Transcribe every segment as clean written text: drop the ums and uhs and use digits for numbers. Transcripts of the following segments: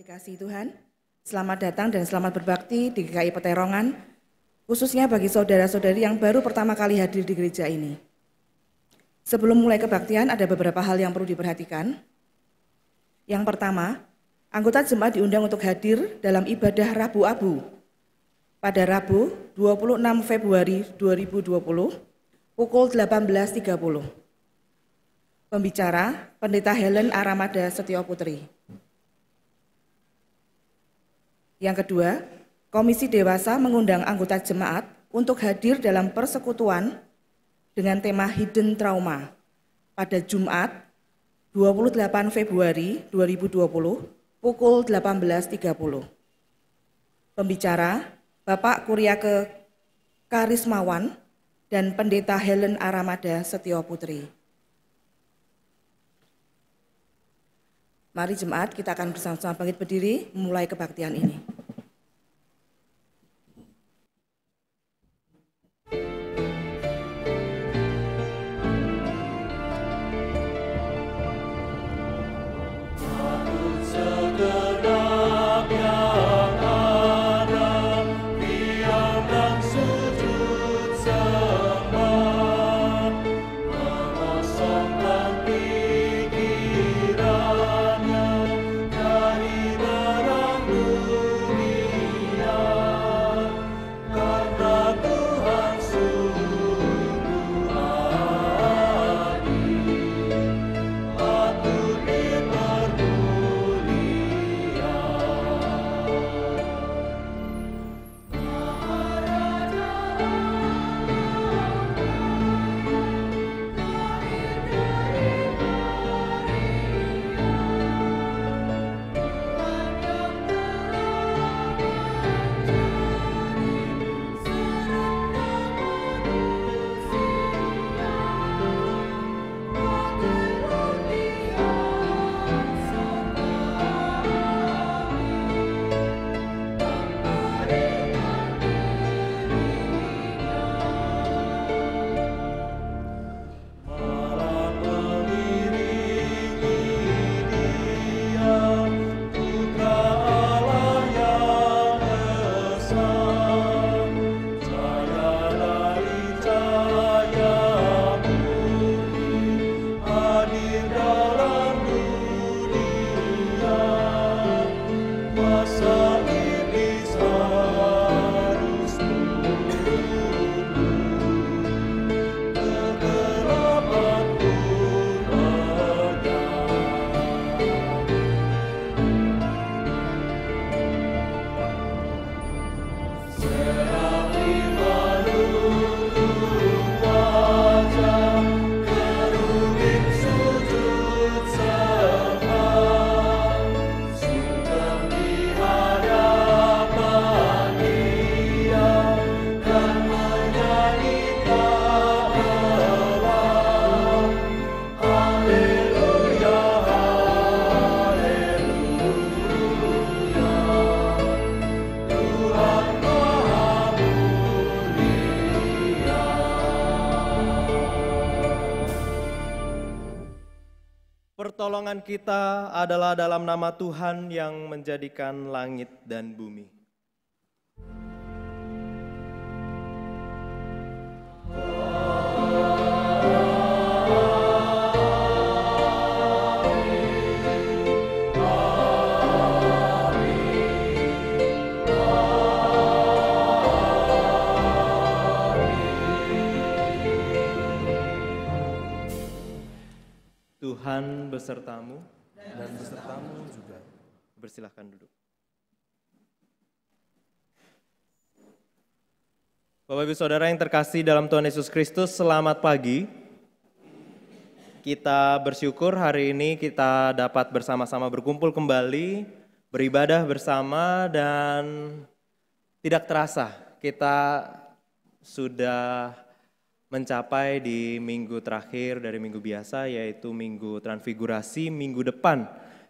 Dikasihi Tuhan, selamat datang dan selamat berbakti di GKI Peterongan, khususnya bagi saudara-saudari yang baru pertama kali hadir di gereja ini. Sebelum mulai kebaktian, ada beberapa hal yang perlu diperhatikan. Yang pertama, anggota jemaat diundang untuk hadir dalam ibadah Rabu Abu pada Rabu 26 Februari 2020 pukul 18.30. Pembicara, Pendeta Helen Aramada Setioputri. Yang kedua, Komisi Dewasa mengundang anggota jemaat untuk hadir dalam persekutuan dengan tema Hidden Trauma pada Jumat 28 Februari 2020 pukul 18.30. Pembicara, Bapak Kuriake Karismawan dan Pendeta Helen Aramada Setioputri. Mari jemaat, kita akan bersama-sama bangkit berdiri memulai kebaktian ini. Pertolongan kita adalah dalam nama Tuhan yang menjadikan langit dan bumi. Tuhan besertamu dan besertamu juga. Bersilahkan duduk. Bapak Ibu Saudara yang terkasih dalam Tuhan Yesus Kristus, selamat pagi. Kita bersyukur hari ini kita dapat bersama-sama berkumpul kembali, beribadah bersama, dan tidak terasa kita sudah mencapai di minggu terakhir dari minggu biasa, yaitu minggu transfigurasi. Minggu depan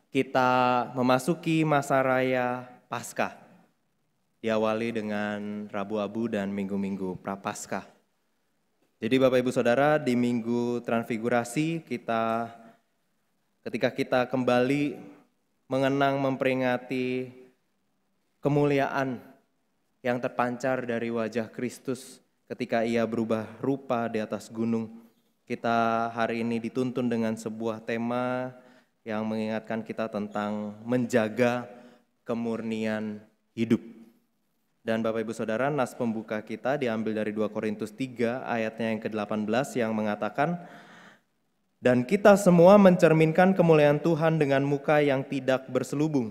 kita memasuki masa raya Paskah, diawali dengan Rabu Abu dan minggu-minggu Prapaskah. Jadi Bapak Ibu Saudara, di minggu transfigurasi ketika kita kembali mengenang memperingati kemuliaan yang terpancar dari wajah Kristus ketika ia berubah rupa di atas gunung. Kita hari ini dituntun dengan sebuah tema yang mengingatkan kita tentang menjaga kemurnian hidup. Dan Bapak Ibu Saudara, nas pembuka kita diambil dari 2 Korintus 3 ayatnya yang ke-18 yang mengatakan, dan kita semua mencerminkan kemuliaan Tuhan dengan muka yang tidak berselubung.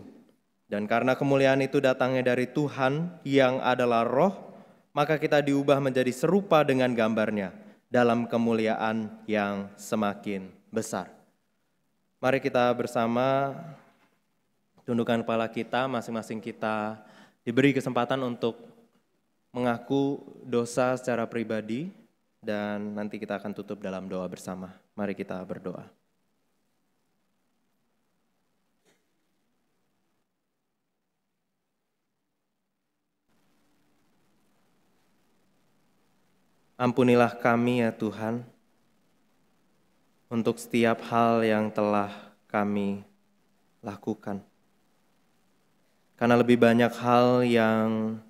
Dan karena kemuliaan itu datangnya dari Tuhan yang adalah Roh, maka kita diubah menjadi serupa dengan gambarnya dalam kemuliaan yang semakin besar. Mari kita bersama tundukkan kepala kita, masing-masing kita diberi kesempatan untuk mengaku dosa secara pribadi, dan nanti kita akan tutup dalam doa bersama. Mari kita berdoa. Ampunilah kami ya Tuhan, untuk setiap hal yang telah kami lakukan. Karena lebih banyak hal yang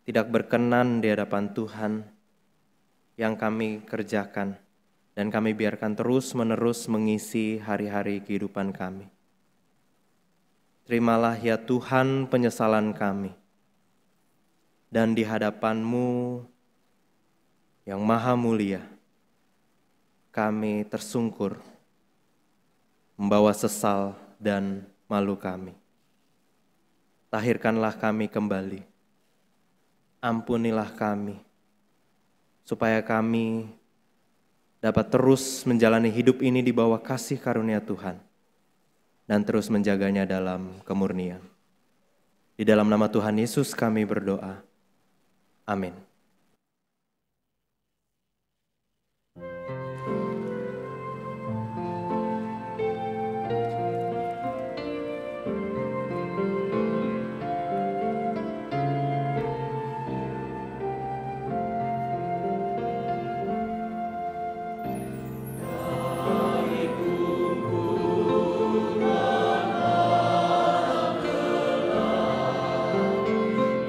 tidak berkenan di hadapan Tuhan yang kami kerjakan, dan kami biarkan terus-menerus mengisi hari-hari kehidupan kami. Terimalah ya Tuhan penyesalan kami, dan di hadapan-Mu yang maha mulia, kami tersungkur, membawa sesal dan malu kami. Tahirkanlah kami kembali, ampunilah kami, supaya kami dapat terus menjalani hidup ini di bawah kasih karunia Tuhan, dan terus menjaganya dalam kemurnian. Di dalam nama Tuhan Yesus kami berdoa. Amin.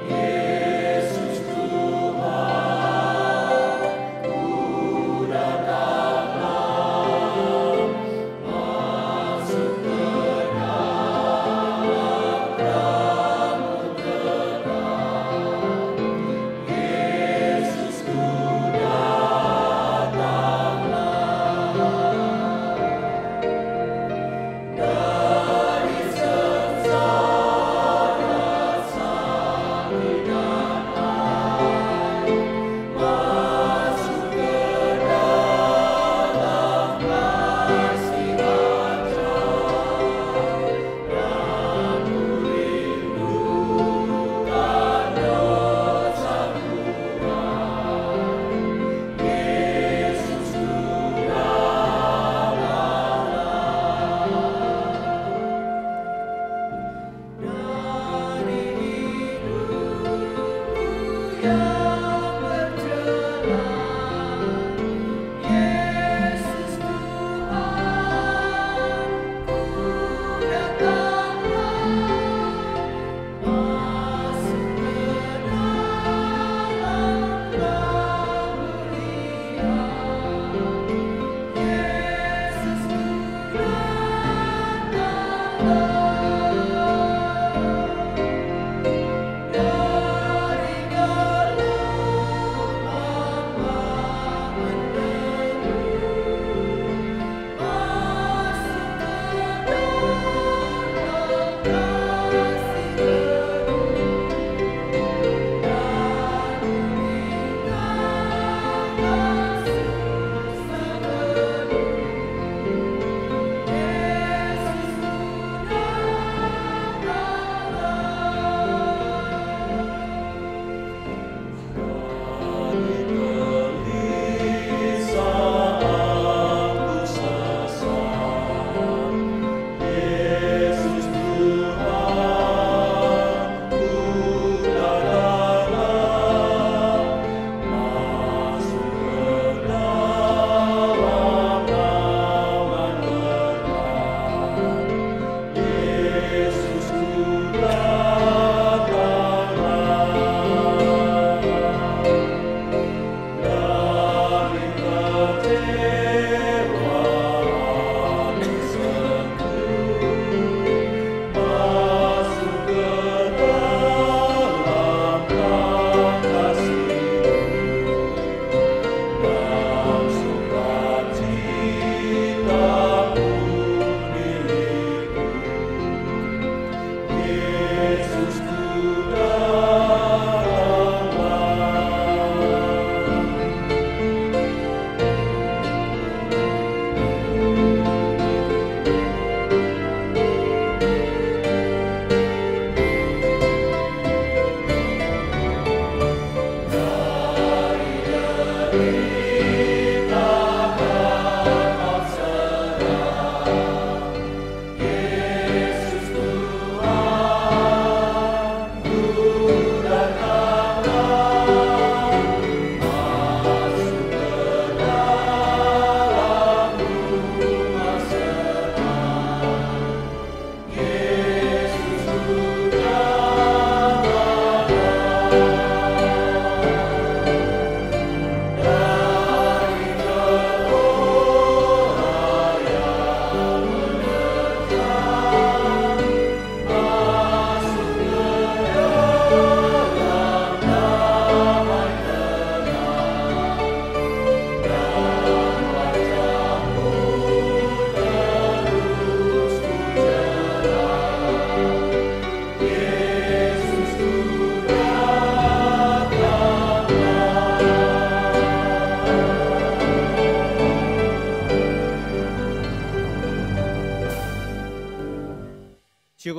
Yesus Tuhan.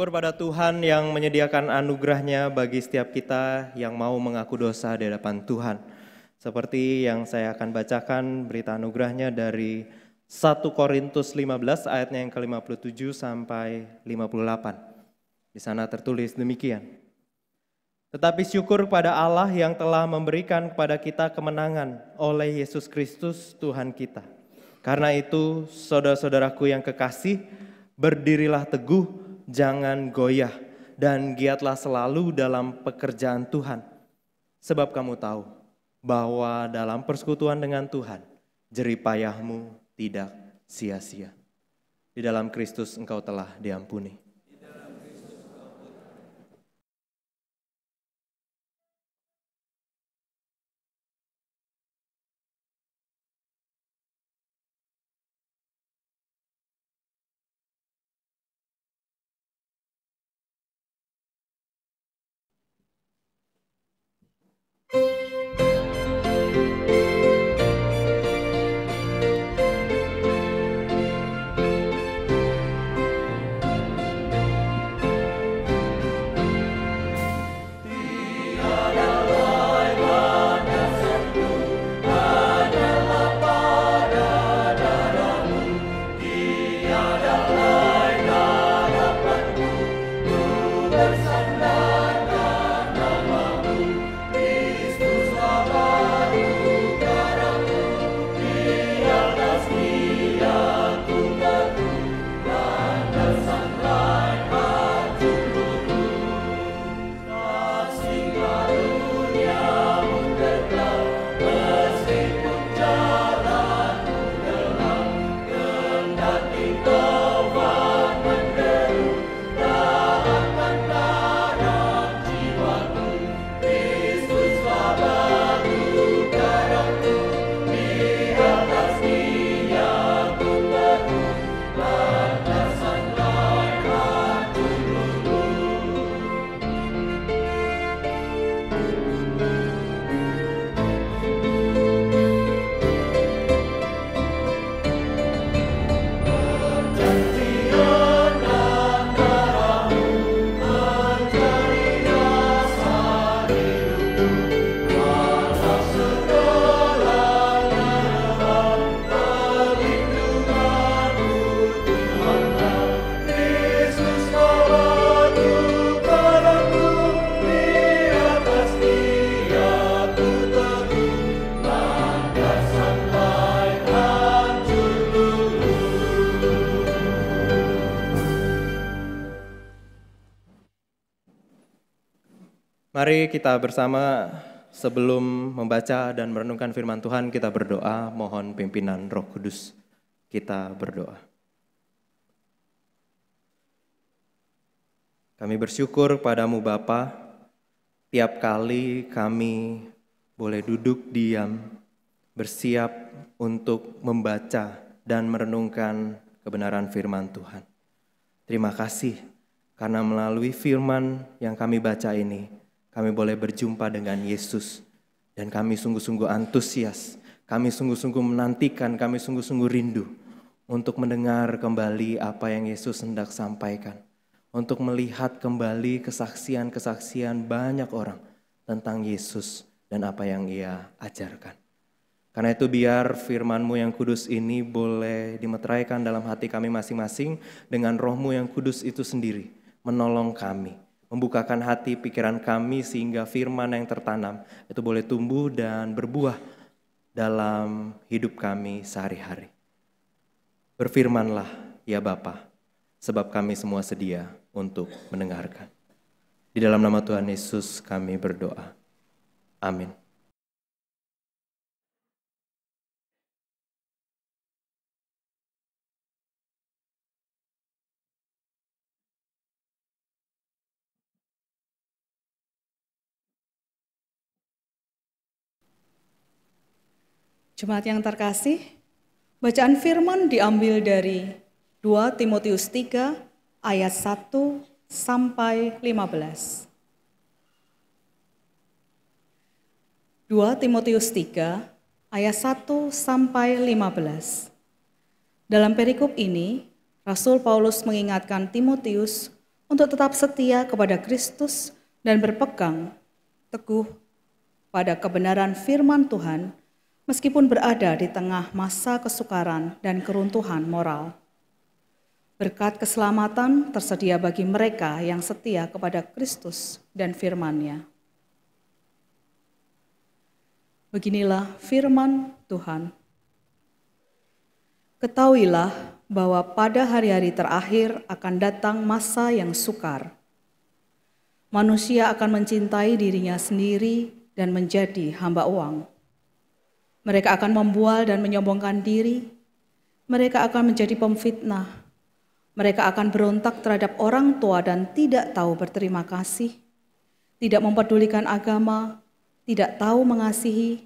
Syukur pada Tuhan yang menyediakan anugerah-Nya bagi setiap kita yang mau mengaku dosa di hadapan Tuhan. Seperti yang saya akan bacakan berita anugerah-Nya dari 1 Korintus 15 ayatnya yang ke-57 sampai 58. Di sana tertulis demikian. Tetapi syukur kepada Allah yang telah memberikan kepada kita kemenangan oleh Yesus Kristus Tuhan kita. Karena itu, saudara-saudaraku yang kekasih, berdirilah teguh, jangan goyah, dan giatlah selalu dalam pekerjaan Tuhan. Sebab kamu tahu bahwa dalam persekutuan dengan Tuhan, jerih payahmu tidak sia-sia. Di dalam Kristus engkau telah diampuni. Mari kita bersama sebelum membaca dan merenungkan firman Tuhan, kita berdoa mohon pimpinan Roh Kudus. Kita berdoa. Kami bersyukur padamu Bapa, tiap kali kami boleh duduk diam, bersiap untuk membaca dan merenungkan kebenaran firman Tuhan. Terima kasih karena melalui firman yang kami baca ini, kami boleh berjumpa dengan Yesus, dan kami sungguh-sungguh antusias, kami sungguh-sungguh menantikan, kami sungguh-sungguh rindu untuk mendengar kembali apa yang Yesus hendak sampaikan, untuk melihat kembali kesaksian-kesaksian banyak orang tentang Yesus dan apa yang Ia ajarkan. Karena itu biar firman-Mu yang kudus ini boleh dimeteraikan dalam hati kami masing-masing dengan Roh-Mu yang kudus itu sendiri, menolong kami, membukakan hati pikiran kami sehingga firman yang tertanam itu boleh tumbuh dan berbuah dalam hidup kami sehari-hari. Berfirmanlah ya Bapa, sebab kami semua sedia untuk mendengarkan. Di dalam nama Tuhan Yesus kami berdoa. Amin. Jemaat yang terkasih, bacaan firman diambil dari 2 Timotius 3 ayat 1 sampai 15. 2 Timotius 3 ayat 1 sampai 15. Dalam perikop ini, Rasul Paulus mengingatkan Timotius untuk tetap setia kepada Kristus dan berpegang teguh pada kebenaran firman Tuhan, meskipun berada di tengah masa kesukaran dan keruntuhan moral. Berkat keselamatan tersedia bagi mereka yang setia kepada Kristus dan firman-Nya. Beginilah firman Tuhan. Ketahuilah bahwa pada hari-hari terakhir akan datang masa yang sukar. Manusia akan mencintai dirinya sendiri dan menjadi hamba uang. Mereka akan membual dan menyombongkan diri. Mereka akan menjadi pemfitnah. Mereka akan berontak terhadap orang tua dan tidak tahu berterima kasih, tidak mempedulikan agama, tidak tahu mengasihi,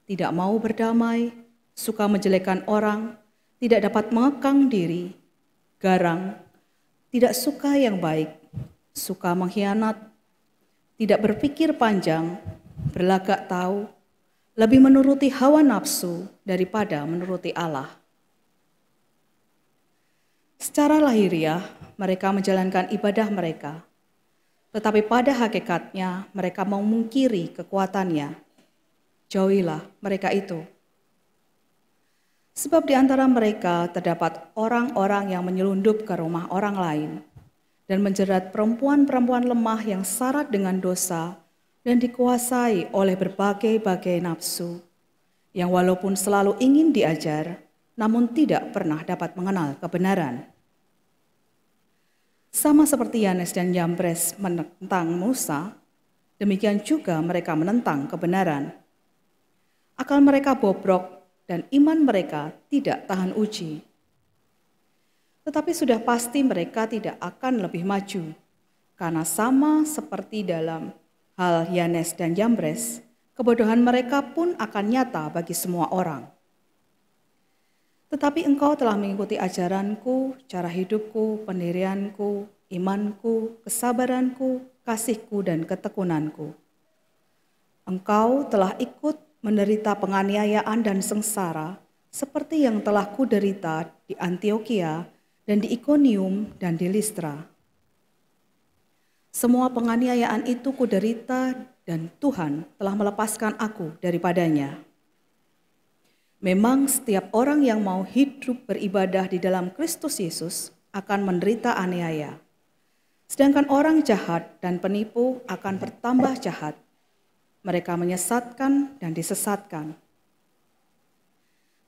tidak mau berdamai, suka menjelekkan orang, tidak dapat mengekang diri, garang, tidak suka yang baik, suka mengkhianat, tidak berpikir panjang, berlagak tahu, lebih menuruti hawa nafsu daripada menuruti Allah. Secara lahiriah, mereka menjalankan ibadah mereka, tetapi pada hakikatnya mereka memungkiri kekuatannya. Jauhilah mereka itu. Sebab di antara mereka terdapat orang-orang yang menyelundup ke rumah orang lain dan menjerat perempuan-perempuan lemah yang syarat dengan dosa dan dikuasai oleh berbagai-bagai nafsu, yang walaupun selalu ingin diajar, namun tidak pernah dapat mengenal kebenaran. Sama seperti Yanes dan Yambres menentang Musa, demikian juga mereka menentang kebenaran. Akal mereka bobrok dan iman mereka tidak tahan uji. Tetapi sudah pasti mereka tidak akan lebih maju, karena sama seperti dalam hal Yanes dan Yambres, kebodohan mereka pun akan nyata bagi semua orang. Tetapi engkau telah mengikuti ajaranku, cara hidupku, pendirianku, imanku, kesabaranku, kasihku, dan ketekunanku. Engkau telah ikut menderita penganiayaan dan sengsara, seperti yang telah kuderita di Antiokhia dan di Ikonium dan di Listra. Semua penganiayaan itu kuderita dan Tuhan telah melepaskan aku daripadanya. Memang setiap orang yang mau hidup beribadah di dalam Kristus Yesus akan menderita aniaya. Sedangkan orang jahat dan penipu akan bertambah jahat. Mereka menyesatkan dan disesatkan.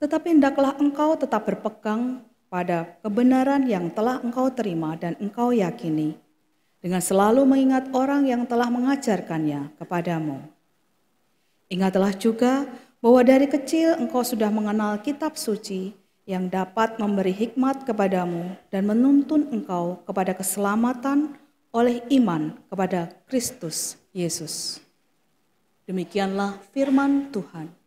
Tetapi hendaklah engkau tetap berpegang pada kebenaran yang telah engkau terima dan engkau yakini, dengan selalu mengingat orang yang telah mengajarkannya kepadamu. Ingatlah juga bahwa dari kecil engkau sudah mengenal kitab suci yang dapat memberi hikmat kepadamu dan menuntun engkau kepada keselamatan oleh iman kepada Kristus Yesus. Demikianlah firman Tuhan.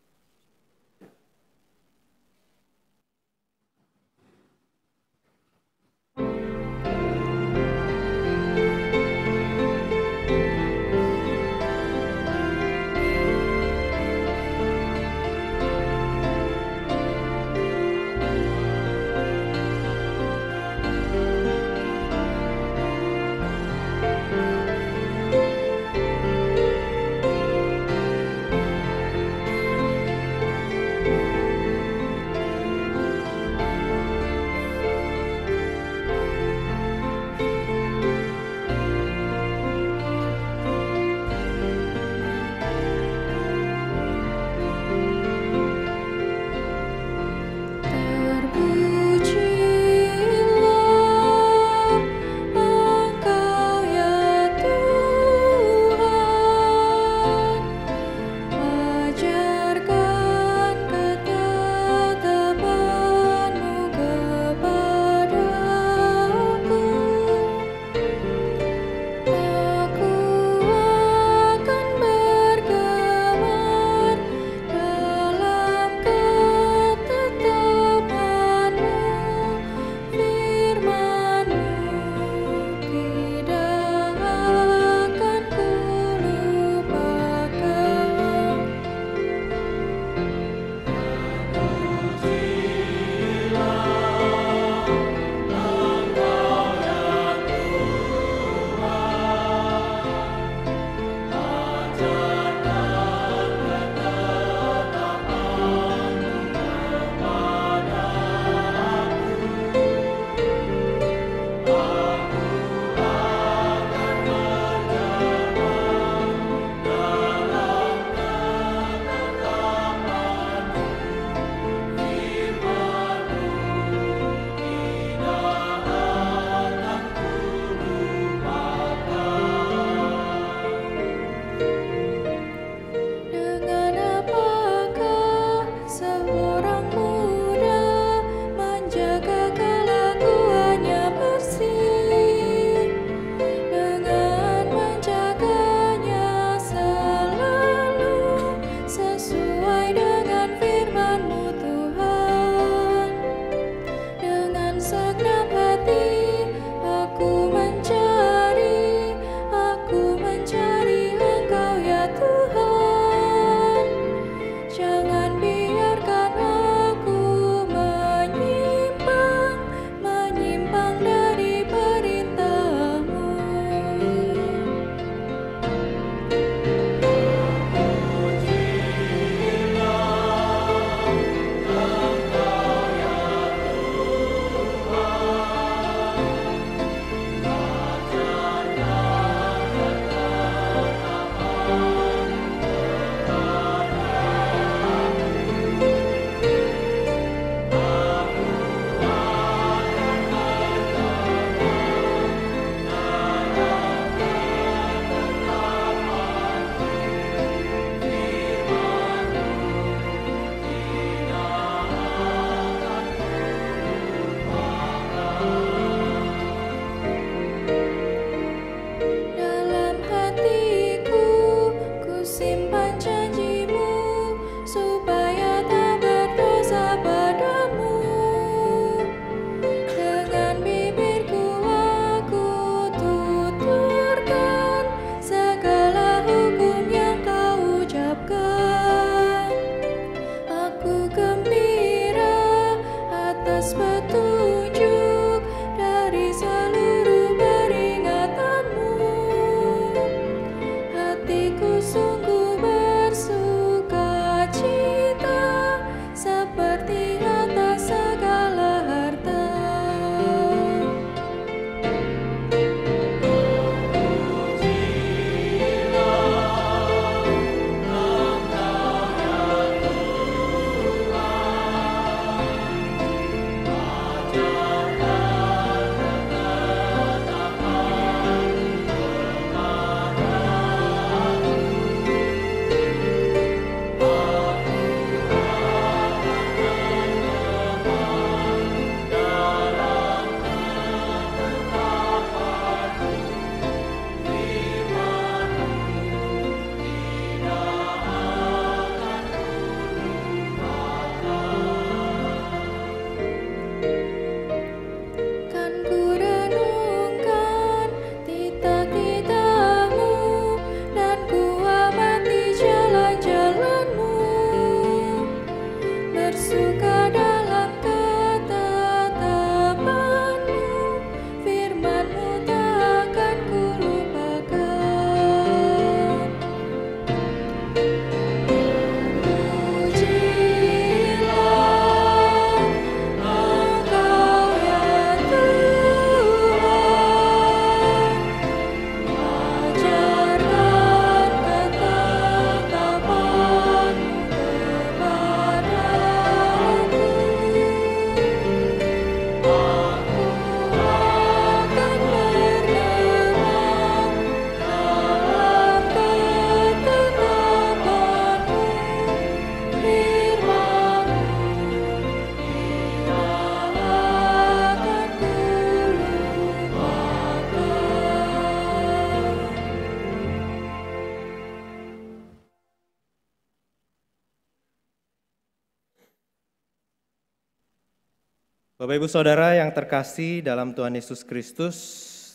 Bapak Ibu Saudara yang terkasih dalam Tuhan Yesus Kristus,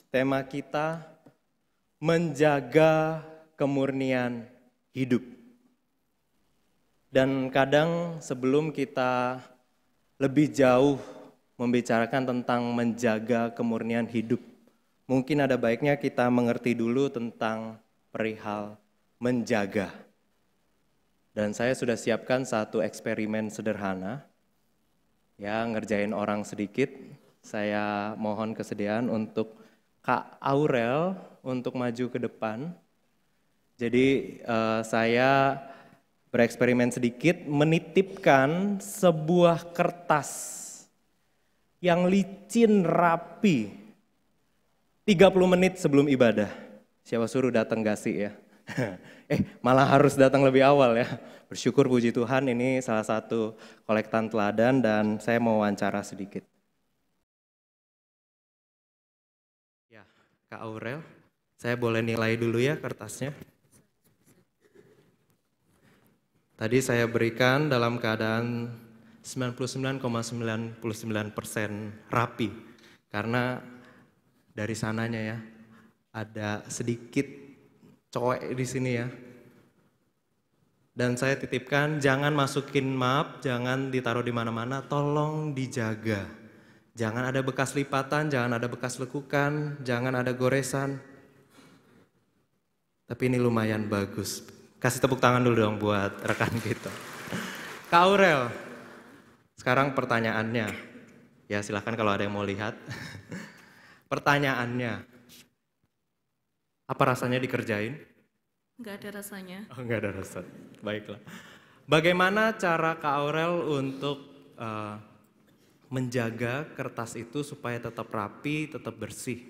tema kita menjaga kemurnian hidup. Dan kadang sebelum kita lebih jauh membicarakan tentang menjaga kemurnian hidup, mungkin ada baiknya kita mengerti dulu tentang perihal menjaga. Dan saya sudah siapkan satu eksperimen sederhana, ya, ngerjain orang sedikit. Saya mohon kesediaan untuk Kak Aurel untuk maju ke depan. Jadi saya bereksperimen sedikit menitipkan sebuah kertas yang licin rapi 30 menit sebelum ibadah. Siapa suruh datang gak sih ya? Malah harus datang lebih awal ya. Bersyukur puji Tuhan ini salah satu kolektan teladan dan saya mau wawancara sedikit. Ya, Kak Aurel, saya boleh nilai dulu ya kertasnya. Tadi saya berikan dalam keadaan 99,99% rapi. Karena dari sananya ya, ada sedikit cowek di sini ya. Dan saya titipkan jangan masukin map, jangan ditaruh di mana-mana, tolong dijaga. Jangan ada bekas lipatan, jangan ada bekas lekukan, jangan ada goresan. Tapi ini lumayan bagus. Kasih tepuk tangan dulu dong buat rekan kita. Kak Aurel, sekarang pertanyaannya. Ya silahkan kalau ada yang mau lihat. Pertanyaannya, apa rasanya dikerjain? Enggak ada rasanya. Oh, enggak ada rasa. Baiklah. Bagaimana cara Kak Aurel untuk menjaga kertas itu supaya tetap rapi, tetap bersih?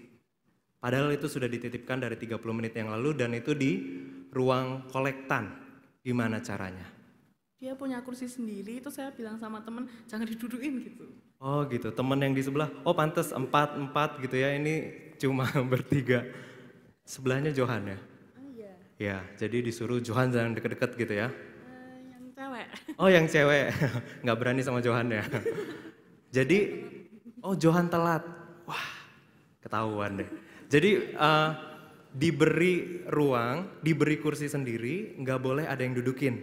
Padahal itu sudah dititipkan dari 30 menit yang lalu dan itu di ruang kolektan. Gimana caranya? Dia punya kursi sendiri, itu saya bilang sama temen jangan didudukin gitu. Oh gitu, temen yang di sebelah, oh pantes 4 gitu ya, ini cuma bertiga. Sebelahnya Johan ya? Iya. Ya, jadi disuruh Johan jangan deket-deket gitu ya? Yang cewek. Oh yang cewek, nggak berani sama Johan ya? Jadi, oh Johan telat, wah ketahuan deh. Jadi diberi ruang, diberi kursi sendiri, nggak boleh ada yang dudukin,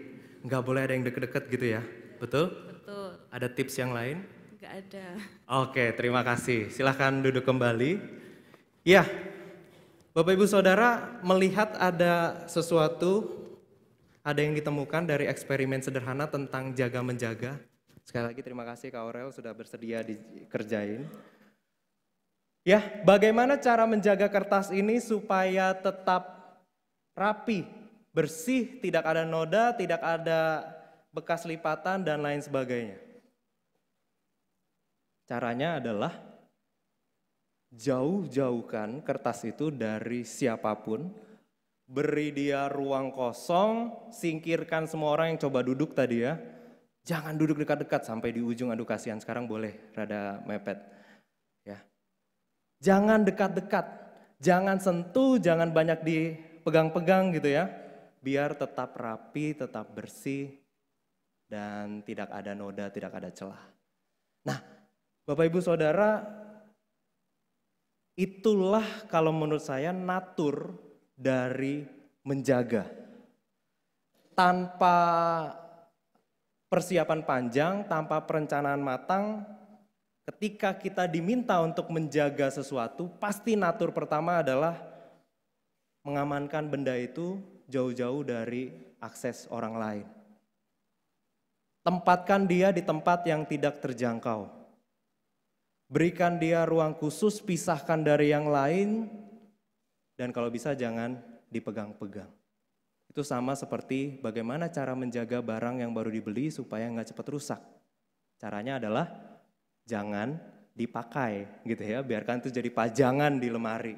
nggak boleh ada yang deket-deket gitu ya, betul? Betul. Ada tips yang lain? Enggak ada. Oke, terima kasih. Silahkan duduk kembali. Ya, Bapak Ibu Saudara melihat ada sesuatu, ada yang ditemukan dari eksperimen sederhana tentang jaga-menjaga. Sekali lagi terima kasih Kak Aurel sudah bersedia dikerjain. Ya, bagaimana cara menjaga kertas ini supaya tetap rapi, bersih, tidak ada noda, tidak ada bekas lipatan dan lain sebagainya. Caranya adalah jauh-jauhkan kertas itu dari siapapun, beri dia ruang kosong, singkirkan semua orang yang coba duduk tadi ya. Jangan duduk dekat-dekat sampai di ujung adu kasihan, sekarang boleh rada mepet. Ya. Jangan dekat-dekat, jangan sentuh, jangan banyak dipegang-pegang gitu ya. Biar tetap rapi, tetap bersih, dan tidak ada noda, tidak ada celah. Nah, Bapak Ibu Saudara, itulah kalau menurut saya natur dari menjaga. Tanpa persiapan panjang, tanpa perencanaan matang, ketika kita diminta untuk menjaga sesuatu, pasti natur pertama adalah mengamankan benda itu jauh-jauh dari akses orang lain. Tempatkan dia di tempat yang tidak terjangkau. Berikan dia ruang khusus, pisahkan dari yang lain, dan kalau bisa jangan dipegang-pegang. Itu sama seperti bagaimana cara menjaga barang yang baru dibeli supaya nggak cepat rusak. Caranya adalah jangan dipakai gitu ya, biarkan itu jadi pajangan di lemari.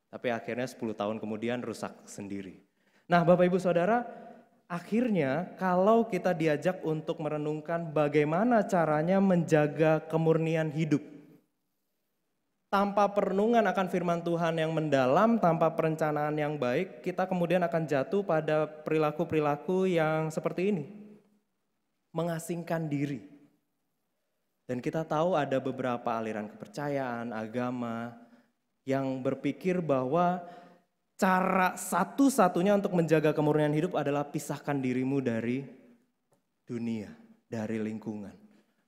Tapi akhirnya 10 tahun kemudian rusak sendiri. Nah Bapak Ibu Saudara, akhirnya kalau kita diajak untuk merenungkan bagaimana caranya menjaga kemurnian hidup. Tanpa perenungan akan firman Tuhan yang mendalam, tanpa perencanaan yang baik, kita kemudian akan jatuh pada perilaku-perilaku yang seperti ini. Mengasingkan diri. Dan kita tahu ada beberapa aliran kepercayaan, agama yang berpikir bahwa cara satu-satunya untuk menjaga kemurnian hidup adalah pisahkan dirimu dari dunia, dari lingkungan.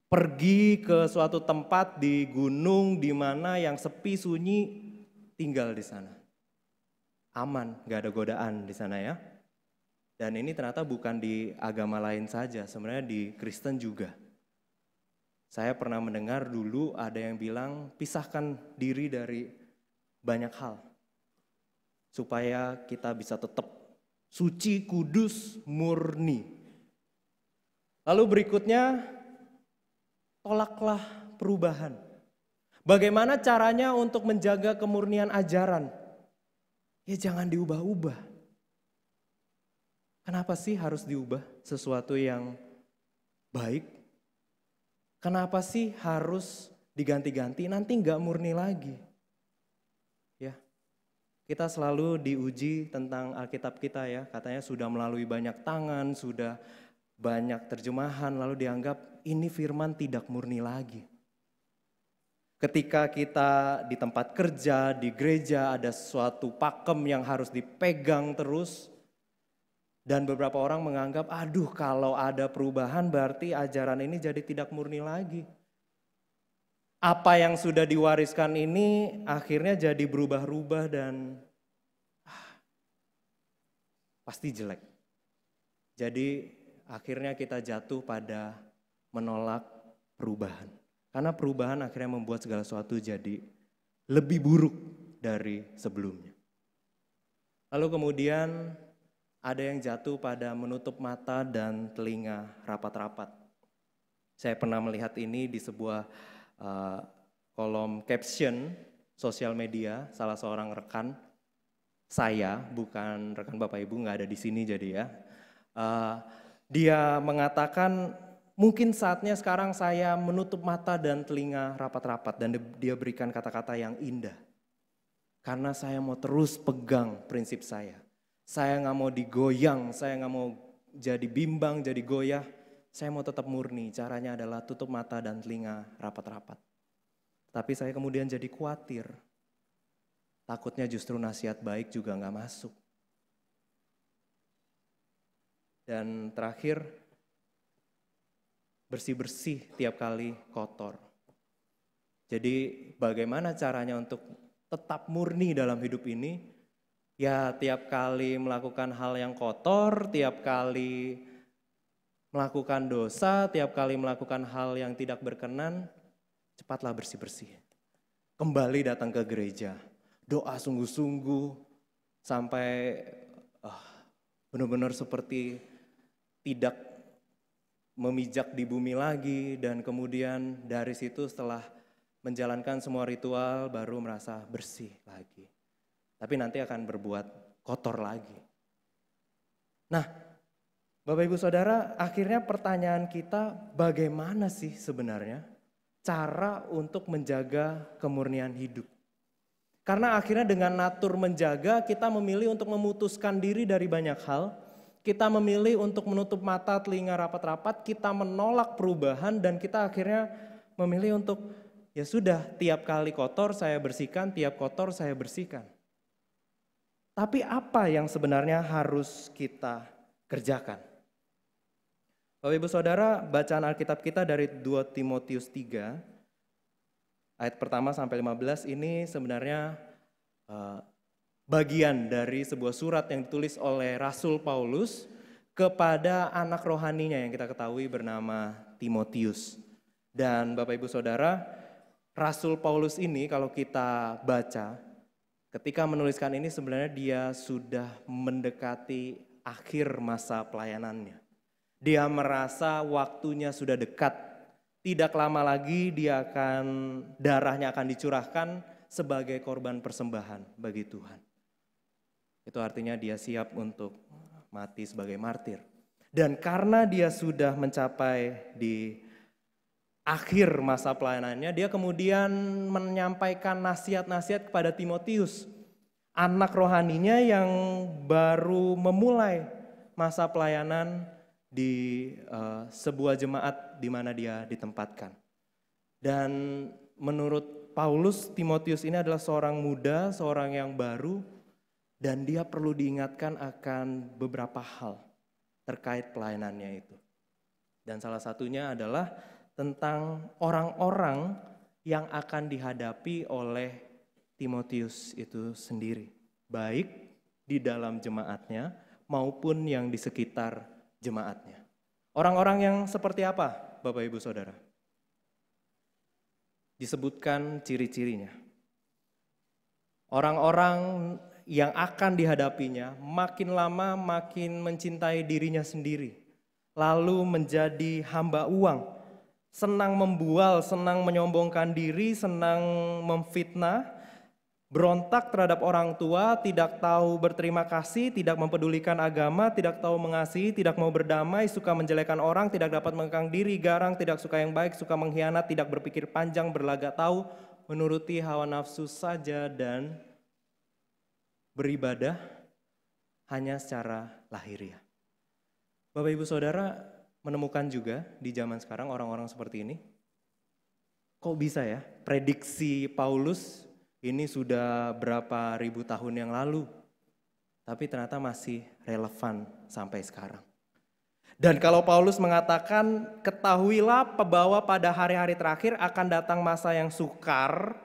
Pergi ke suatu tempat di gunung di mana yang sepi sunyi, tinggal di sana. Aman, gak ada godaan di sana ya. Dan ini ternyata bukan di agama lain saja, sebenarnya di Kristen juga. Saya pernah mendengar dulu ada yang bilang pisahkan diri dari banyak hal. Supaya kita bisa tetap suci, kudus, murni. Lalu berikutnya, tolaklah perubahan. Bagaimana caranya untuk menjaga kemurnian ajaran? Ya jangan diubah-ubah. Kenapa sih harus diubah sesuatu yang baik? Kenapa sih harus diganti-ganti? Nanti nggak murni lagi. Ya, kita selalu diuji tentang Alkitab kita ya. Katanya sudah melalui banyak tangan, sudah banyak terjemahan, lalu dianggap ini firman tidak murni lagi. Ketika kita di tempat kerja, di gereja ada suatu pakem yang harus dipegang terus. Dan beberapa orang menganggap, aduh kalau ada perubahan berarti ajaran ini jadi tidak murni lagi. Apa yang sudah diwariskan ini akhirnya jadi berubah-ubah dan pasti jelek. Jadi akhirnya kita jatuh pada menolak perubahan. Karena perubahan akhirnya membuat segala sesuatu jadi lebih buruk dari sebelumnya. Lalu kemudian ada yang jatuh pada menutup mata dan telinga rapat-rapat. Saya pernah melihat ini di sebuah kolom caption sosial media, salah seorang rekan saya, bukan rekan Bapak Ibu, nggak ada di sini jadi ya. Dia mengatakan mungkin saatnya sekarang saya menutup mata dan telinga rapat-rapat dan dia berikan kata-kata yang indah. Karena saya mau terus pegang prinsip saya. Saya nggak mau digoyang, saya nggak mau jadi bimbang, jadi goyah. Saya mau tetap murni, caranya adalah tutup mata dan telinga rapat-rapat. Tapi saya kemudian jadi khawatir. Takutnya justru nasihat baik juga nggak masuk. Dan terakhir, bersih-bersih tiap kali kotor. Jadi bagaimana caranya untuk tetap murni dalam hidup ini? Ya tiap kali melakukan hal yang kotor, tiap kali melakukan dosa, tiap kali melakukan hal yang tidak berkenan, cepatlah bersih-bersih. Kembali datang ke gereja, doa sungguh-sungguh sampai benar-benar seperti tidak memijak di bumi lagi dan kemudian dari situ setelah menjalankan semua ritual baru merasa bersih lagi. Tapi nanti akan berbuat kotor lagi. Nah, Bapak Ibu Saudara, akhirnya pertanyaan kita bagaimana sih sebenarnya cara untuk menjaga kemurnian hidup? Karena akhirnya dengan natur menjaga kita memilih untuk memutuskan diri dari banyak hal. Kita memilih untuk menutup mata, telinga rapat-rapat, kita menolak perubahan dan kita akhirnya memilih untuk ya sudah tiap kali kotor saya bersihkan, tiap kotor saya bersihkan. Tapi apa yang sebenarnya harus kita kerjakan? Bapak Ibu Saudara, bacaan Alkitab kita dari 2 Timotius 3, ayat pertama sampai 15 ini sebenarnya bagian dari sebuah surat yang ditulis oleh Rasul Paulus kepada anak rohaninya yang kita ketahui bernama Timotius. Dan Bapak Ibu Saudara, Rasul Paulus ini kalau kita baca, ketika menuliskan ini sebenarnya dia sudah mendekati akhir masa pelayanannya. Dia merasa waktunya sudah dekat. Tidak lama lagi darahnya akan dicurahkan sebagai korban persembahan bagi Tuhan. Itu artinya dia siap untuk mati sebagai martir. Dan karena dia sudah mencapai di akhir masa pelayanannya, dia kemudian menyampaikan nasihat-nasihat kepada Timotius, anak rohaninya yang baru memulai masa pelayanan di sebuah jemaat di mana dia ditempatkan. Dan menurut Paulus, Timotius ini adalah seorang muda, seorang yang baru, dan dia perlu diingatkan akan beberapa hal terkait pelayanannya itu. Dan salah satunya adalah tentang orang-orang yang akan dihadapi oleh Timotius itu sendiri. Baik di dalam jemaatnya maupun yang di sekitar jemaatnya. Orang-orang yang seperti apa, Bapak Ibu Saudara? Disebutkan ciri-cirinya. Orang-orang yang akan dihadapinya makin lama makin mencintai dirinya sendiri. Lalu menjadi hamba uang. Senang membual, senang menyombongkan diri, senang memfitnah. Berontak terhadap orang tua, tidak tahu berterima kasih, tidak mempedulikan agama, tidak tahu mengasihi, tidak mau berdamai, suka menjelekan orang, tidak dapat mengekang diri, garang, tidak suka yang baik, suka mengkhianat, tidak berpikir panjang, berlagak tahu, menuruti hawa nafsu saja, dan beribadah hanya secara lahiriah. Bapak Ibu Saudara menemukan juga di zaman sekarang orang-orang seperti ini. Kok bisa ya? Prediksi Paulus ini sudah berapa ribu tahun yang lalu, tapi ternyata masih relevan sampai sekarang. Dan kalau Paulus mengatakan, ketahuilah bahwa pada hari-hari terakhir akan datang masa yang sukar,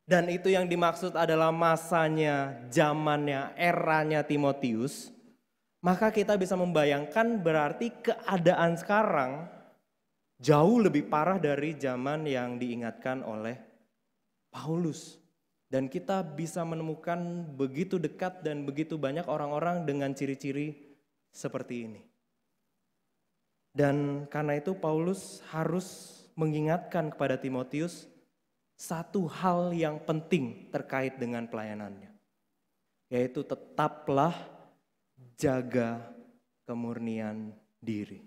dan itu yang dimaksud adalah masanya, zamannya, eranya Timotius, maka kita bisa membayangkan berarti keadaan sekarang jauh lebih parah dari zaman yang diingatkan oleh Paulus. Dan kita bisa menemukan begitu dekat dan begitu banyak orang-orang dengan ciri-ciri seperti ini. Dan karena itu Paulus harus mengingatkan kepada Timotius satu hal yang penting terkait dengan pelayanannya. Yaitu tetaplah jaga kemurnian diri.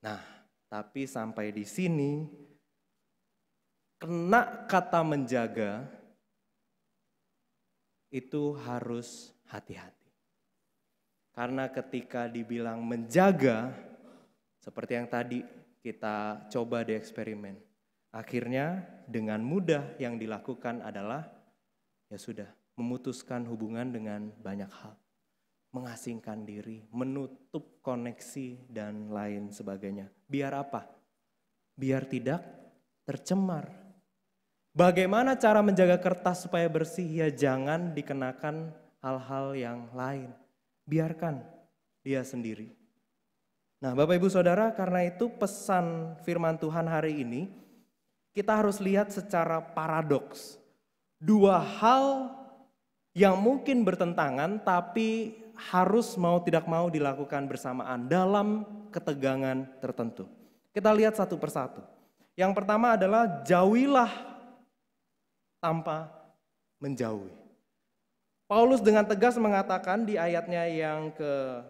Nah, tapi sampai di sini kena kata menjaga itu harus hati-hati. Karena ketika dibilang menjaga, seperti yang tadi kita coba di eksperimen, akhirnya dengan mudah yang dilakukan adalah ya sudah memutuskan hubungan dengan banyak hal. Mengasingkan diri, menutup koneksi dan lain sebagainya. Biar apa? Biar tidak tercemar. Bagaimana cara menjaga kertas supaya bersih? Ya jangan dikenakan hal-hal yang lain. Biarkan dia sendiri. Nah Bapak Ibu Saudara, karena itu pesan firman Tuhan hari ini, kita harus lihat secara paradoks. Dua hal yang mungkin bertentangan tapi harus mau tidak mau dilakukan bersamaan dalam ketegangan tertentu. Kita lihat satu persatu. Yang pertama adalah jauhilah tanpa menjauhi. Paulus dengan tegas mengatakan di ayatnya yang ke-5,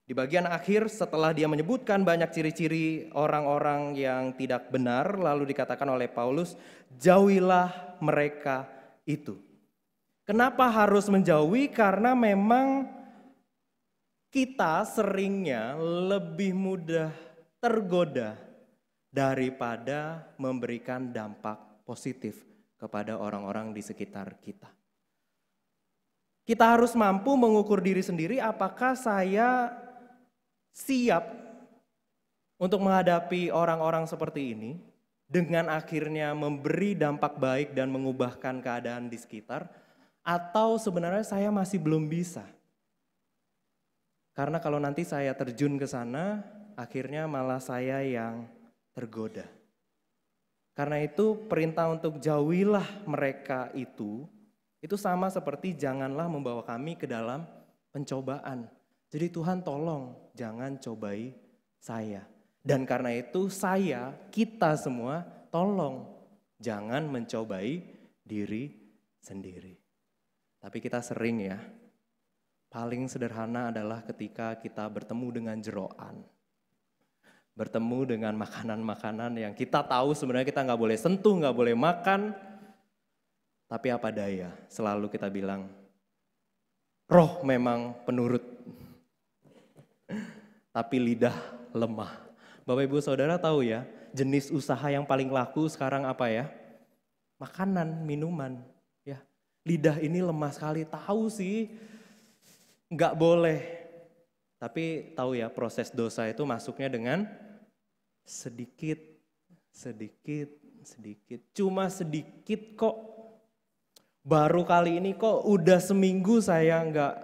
di bagian akhir setelah dia menyebutkan banyak ciri-ciri orang-orang yang tidak benar, lalu dikatakan oleh Paulus, jauhilah mereka itu. Kenapa harus menjauhi? Karena memang kita seringnya lebih mudah tergoda daripada memberikan dampak positif kepada orang-orang di sekitar kita. Kita harus mampu mengukur diri sendiri apakah saya siap untuk menghadapi orang-orang seperti ini dengan akhirnya memberi dampak baik dan mengubahkan keadaan di sekitar, atau sebenarnya saya masih belum bisa. Karena kalau nanti saya terjun ke sana, akhirnya malah saya yang tergoda. Karena itu perintah untuk jauhilah mereka itu sama seperti janganlah membawa kami ke dalam pencobaan. Jadi Tuhan tolong jangan cobai saya. Dan karena itu kita semua tolong jangan mencobai diri sendiri. Tapi kita sering ya, paling sederhana adalah ketika kita bertemu dengan jeroan. Bertemu dengan makanan-makanan yang kita tahu sebenarnya kita nggak boleh sentuh, nggak boleh makan. Tapi apa daya, selalu kita bilang, roh memang penurut. Tapi lidah lemah. Bapak Ibu Saudara tahu ya, jenis usaha yang paling laku sekarang apa ya? Makanan, minuman. Ya, lidah ini lemah sekali, tahu sih nggak boleh. Tapi tahu ya, proses dosa itu masuknya dengan sedikit, sedikit, sedikit. Cuma sedikit kok. Baru kali ini kok udah seminggu saya nggak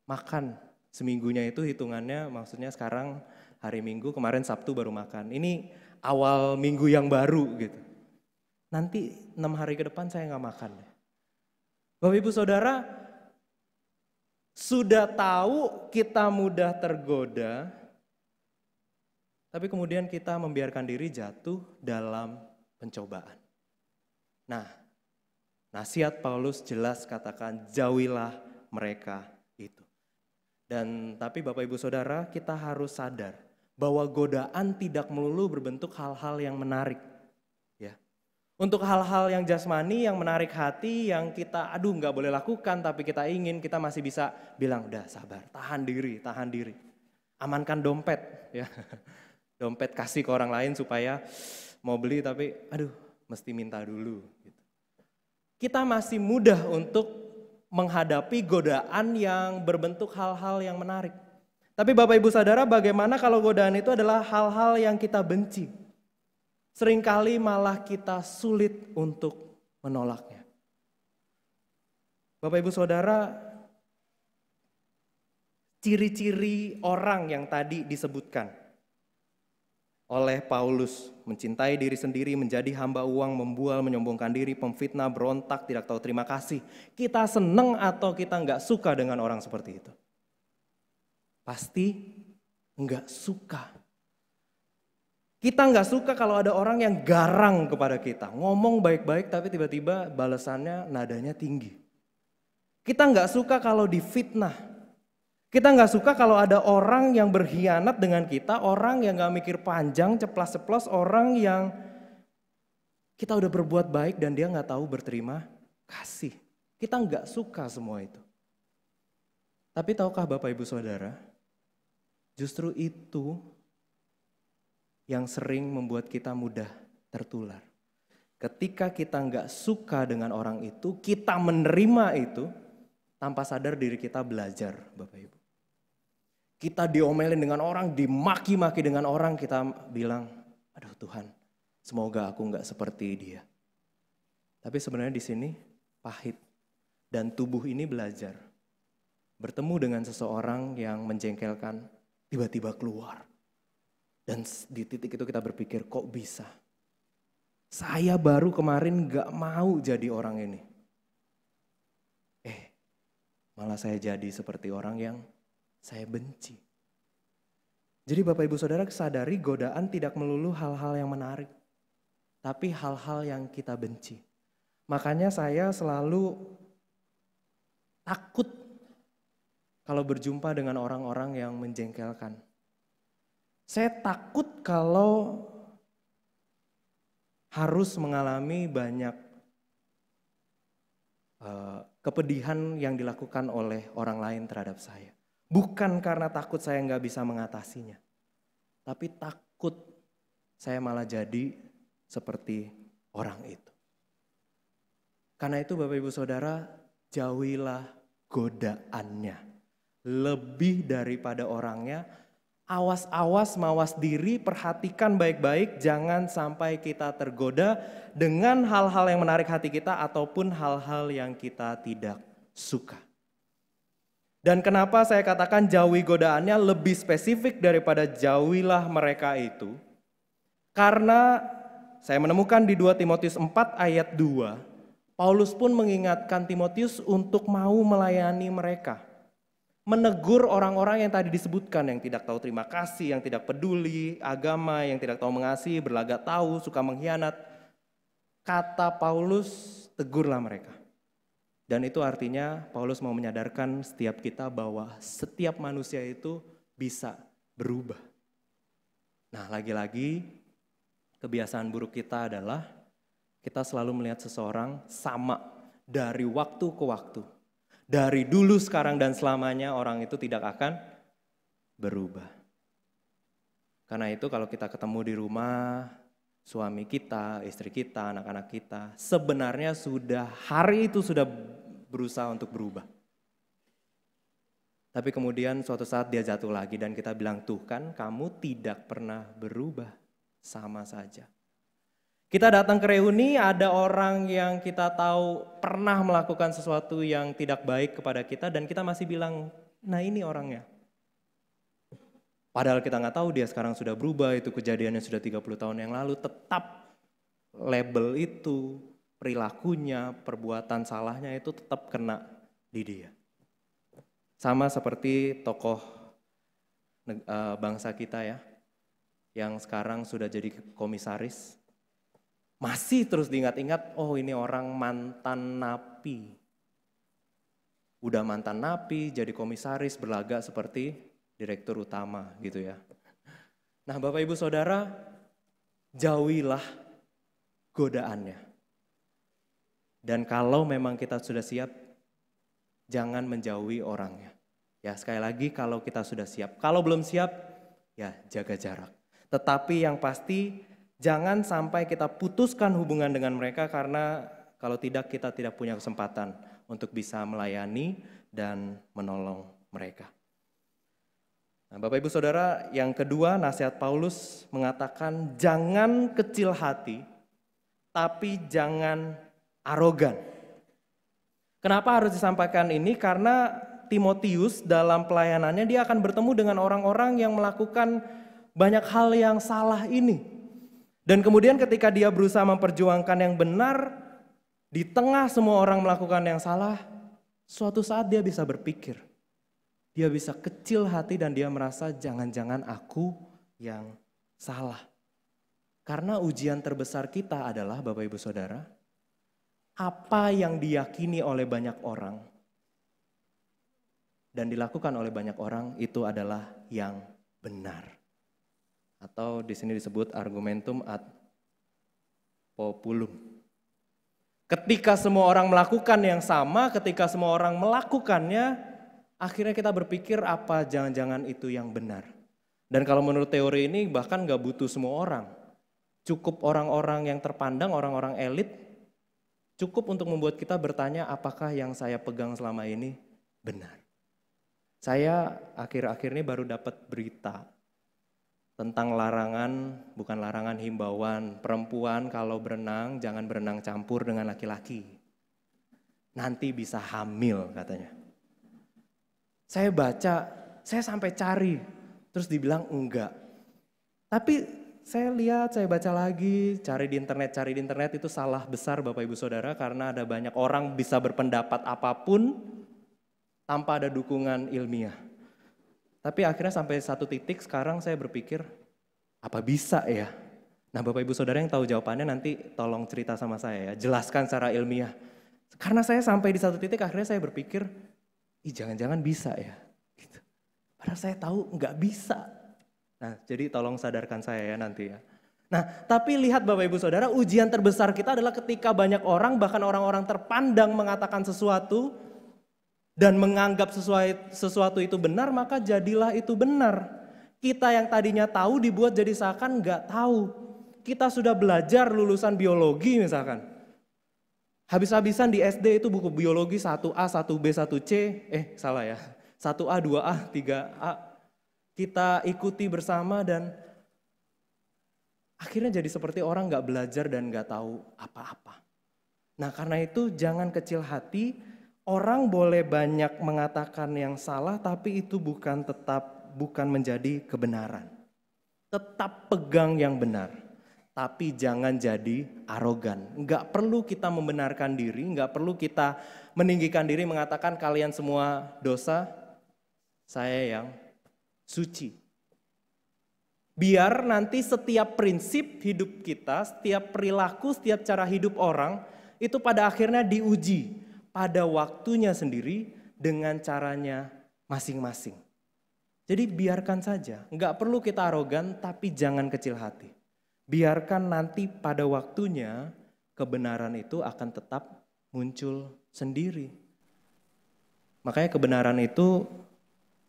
makan. Seminggunya itu hitungannya maksudnya sekarang hari Minggu, kemarin Sabtu baru makan. Ini awal minggu yang baru gitu. Nanti 6 hari ke depan saya nggak makan. Bapak Ibu Saudara, sudah tahu kita mudah tergoda, tapi kemudian kita membiarkan diri jatuh dalam pencobaan. Nah, nasihat Paulus jelas katakan jauhilah mereka itu. Dan tapi Bapak Ibu Saudara, kita harus sadar bahwa godaan tidak melulu berbentuk hal-hal yang menarik. Ya. Untuk hal-hal yang jasmani, yang menarik hati, yang kita nggak boleh lakukan tapi kita ingin, kita masih bisa bilang udah sabar, tahan diri. Amankan dompet ya. Dompet kasih ke orang lain supaya mau beli tapi mesti minta dulu. Gitu. Kita masih mudah untuk menghadapi godaan yang berbentuk hal-hal yang menarik. Tapi Bapak Ibu Saudara, bagaimana kalau godaan itu adalah hal-hal yang kita benci? Seringkali malah kita sulit untuk menolaknya. Bapak Ibu Saudara, ciri-ciri orang yang tadi disebutkan oleh Paulus, mencintai diri sendiri, menjadi hamba uang, membual, menyombongkan diri, pemfitnah, berontak, tidak tahu terima kasih. Kita senang atau kita nggak suka dengan orang seperti itu? Pasti nggak suka. Kita nggak suka kalau ada orang yang garang kepada kita, ngomong baik-baik tapi tiba-tiba balasannya nadanya tinggi. Kita nggak suka kalau difitnah. Kita nggak suka kalau ada orang yang berkhianat dengan kita, orang yang nggak mikir panjang, ceplas-ceplos, orang yang kita udah berbuat baik dan dia nggak tahu berterima kasih. Kita nggak suka semua itu. Tapi tahukah Bapak Ibu Saudara, justru itu yang sering membuat kita mudah tertular. Ketika kita nggak suka dengan orang itu, kita menerima itu, tanpa sadar diri kita belajar, Bapak Ibu. Kita diomelin dengan orang, dimaki-maki dengan orang, kita bilang, aduh Tuhan, semoga aku nggak seperti dia. Tapi sebenarnya di sini pahit. Dan tubuh ini belajar. Bertemu dengan seseorang yang menjengkelkan, tiba-tiba keluar. Dan di titik itu kita berpikir, kok bisa? Saya baru kemarin nggak mau jadi orang ini. Malah saya jadi seperti orang yang saya benci. Jadi Bapak Ibu Saudara sadari godaan tidak melulu hal-hal yang menarik. Tapi hal-hal yang kita benci. Makanya saya selalu takut kalau berjumpa dengan orang-orang yang menjengkelkan. Saya takut kalau harus mengalami banyak kepedihan yang dilakukan oleh orang lain terhadap saya. Bukan karena takut saya nggak bisa mengatasinya. Tapi takut saya malah jadi seperti orang itu. Karena itu Bapak Ibu Saudara, jauhilah godaannya. Lebih daripada orangnya, awas-awas mawas diri, perhatikan baik-baik, jangan sampai kita tergoda dengan hal-hal yang menarik hati kita ataupun hal-hal yang kita tidak suka. Dan kenapa saya katakan jauhi godaannya lebih spesifik daripada jauhilah mereka itu? Karena saya menemukan di 2 Timotius 4 ayat 2, Paulus pun mengingatkan Timotius untuk mau melayani mereka. Menegur orang-orang yang tadi disebutkan, yang tidak tahu terima kasih, yang tidak peduli agama, yang tidak tahu mengasihi, berlagak tahu, suka mengkhianat. Kata Paulus, tegurlah mereka. Dan itu artinya Paulus mau menyadarkan setiap kita bahwa setiap manusia itu bisa berubah. Nah, lagi-lagi kebiasaan buruk kita adalah kita selalu melihat seseorang sama dari waktu ke waktu. Dari dulu, sekarang, dan selamanya orang itu tidak akan berubah. Karena itu kalau kita ketemu di rumah, suami kita, istri kita, anak-anak kita, sebenarnya hari itu sudah berusaha untuk berubah. Tapi kemudian suatu saat dia jatuh lagi dan kita bilang, tuh kan kamu tidak pernah berubah, sama saja. Kita datang ke reuni, ada orang yang kita tahu pernah melakukan sesuatu yang tidak baik kepada kita dan kita masih bilang, nah ini orangnya. Padahal kita nggak tahu dia sekarang sudah berubah, itu kejadiannya sudah 30 tahun yang lalu, tetap label itu, perilakunya, perbuatan salahnya itu tetap kena di dia. Sama seperti tokoh bangsa kita ya, yang sekarang sudah jadi komisaris, masih terus diingat-ingat, oh ini orang mantan napi. Udah mantan napi, jadi komisaris, berlagak seperti direktur utama gitu ya. Nah Bapak Ibu Saudara, jauhilah godaannya. Dan kalau memang kita sudah siap, jangan menjauhi orangnya. Ya sekali lagi kalau kita sudah siap, kalau belum siap, ya jaga jarak. Tetapi yang pasti jangan sampai kita putuskan hubungan dengan mereka karena kalau tidak kita tidak punya kesempatan untuk bisa melayani dan menolong mereka. Nah, Bapak Ibu Saudara, yang kedua nasihat Paulus mengatakan jangan kecil hati, tapi jangan arogan. Kenapa harus disampaikan ini? Karena Timotius dalam pelayanannya dia akan bertemu dengan orang-orang yang melakukan banyak hal yang salah ini. Dan kemudian ketika dia berusaha memperjuangkan yang benar, di tengah semua orang melakukan yang salah, suatu saat dia bisa berpikir. Dia bisa kecil hati dan dia merasa jangan-jangan aku yang salah. Karena ujian terbesar kita adalah Bapak Ibu Saudara, apa yang diyakini oleh banyak orang dan dilakukan oleh banyak orang itu adalah yang benar. Atau di sini disebut argumentum ad populum. Ketika semua orang melakukan yang sama, ketika semua orang melakukannya, akhirnya kita berpikir apa jangan-jangan itu yang benar. Dan kalau menurut teori ini bahkan gak butuh semua orang. Cukup orang-orang yang terpandang, orang-orang elit, cukup untuk membuat kita bertanya apakah yang saya pegang selama ini benar. Saya akhir-akhir ini baru dapat berita tentang larangan, bukan larangan, himbauan, perempuan kalau berenang jangan berenang campur dengan laki-laki. Nanti bisa hamil katanya. Saya baca, saya sampai cari, terus dibilang enggak. Tapi saya lihat, saya baca lagi, cari di internet itu salah besar Bapak Ibu Saudara karena ada banyak orang bisa berpendapat apapun tanpa ada dukungan ilmiah. Tapi akhirnya sampai satu titik sekarang saya berpikir, apa bisa ya? Nah Bapak Ibu Saudara yang tahu jawabannya nanti tolong cerita sama saya ya, jelaskan secara ilmiah. Karena saya sampai di satu titik akhirnya saya berpikir, jangan-jangan bisa ya. Gitu. Padahal saya tahu nggak bisa. Nah jadi tolong sadarkan saya ya nanti ya. Nah tapi lihat Bapak Ibu Saudara, ujian terbesar kita adalah ketika banyak orang, bahkan orang-orang terpandang mengatakan sesuatu, dan menganggap sesuatu itu benar, maka jadilah itu benar. Kita yang tadinya tahu dibuat jadi seakan nggak tahu. Kita sudah belajar lulusan biologi misalkan. Habis-habisan di SD itu buku biologi 1A, 1B, 1C, salah ya. 1A, 2A, 3A. Kita ikuti bersama dan akhirnya jadi seperti orang nggak belajar dan nggak tahu apa-apa. Nah karena itu jangan kecil hati. Orang boleh banyak mengatakan yang salah, tapi itu bukan menjadi kebenaran. Tetap pegang yang benar, tapi jangan jadi arogan. Enggak perlu kita membenarkan diri, enggak perlu kita meninggikan diri mengatakan kalian semua dosa, saya yang suci. Biar nanti setiap prinsip hidup kita, setiap perilaku, setiap cara hidup orang, itu pada akhirnya diuji pada waktunya sendiri dengan caranya masing-masing. Jadi biarkan saja, enggak perlu kita arogan tapi jangan kecil hati. Biarkan nanti pada waktunya kebenaran itu akan tetap muncul sendiri. Makanya kebenaran itu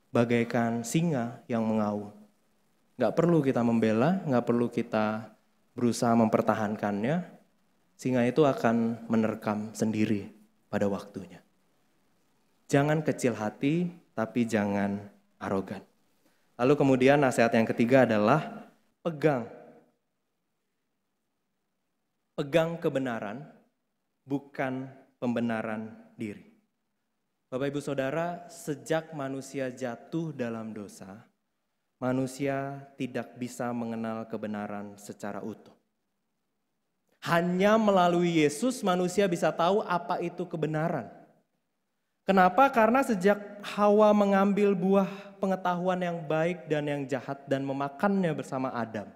bagaikan singa yang mengaum. Nggak perlu kita membela, nggak perlu kita berusaha mempertahankannya, sehingga itu akan menerkam sendiri pada waktunya. Jangan kecil hati, tapi jangan arogan. Lalu kemudian nasihat yang ketiga adalah pegang. Pegang kebenaran, bukan pembenaran diri. Bapak Ibu Saudara, sejak manusia jatuh dalam dosa, manusia tidak bisa mengenal kebenaran secara utuh. Hanya melalui Yesus manusia bisa tahu apa itu kebenaran. Kenapa? Karena sejak Hawa mengambil buah pengetahuan yang baik dan yang jahat dan memakannya bersama Adam.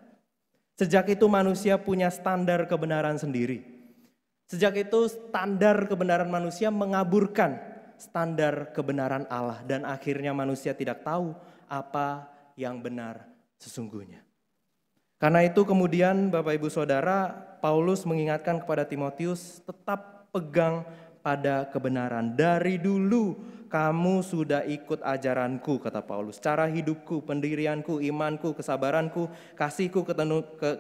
Sejak itu manusia punya standar kebenaran sendiri. Sejak itu standar kebenaran manusia mengaburkan standar kebenaran Allah. Dan akhirnya manusia tidak tahu apa yang benar sesungguhnya. Karena itu kemudian Bapak Ibu Saudara, Paulus mengingatkan kepada Timotius tetap pegang pada kebenaran. Dari dulu kamu sudah ikut ajaranku, kata Paulus. Cara hidupku, pendirianku, imanku, kesabaranku, kasihku,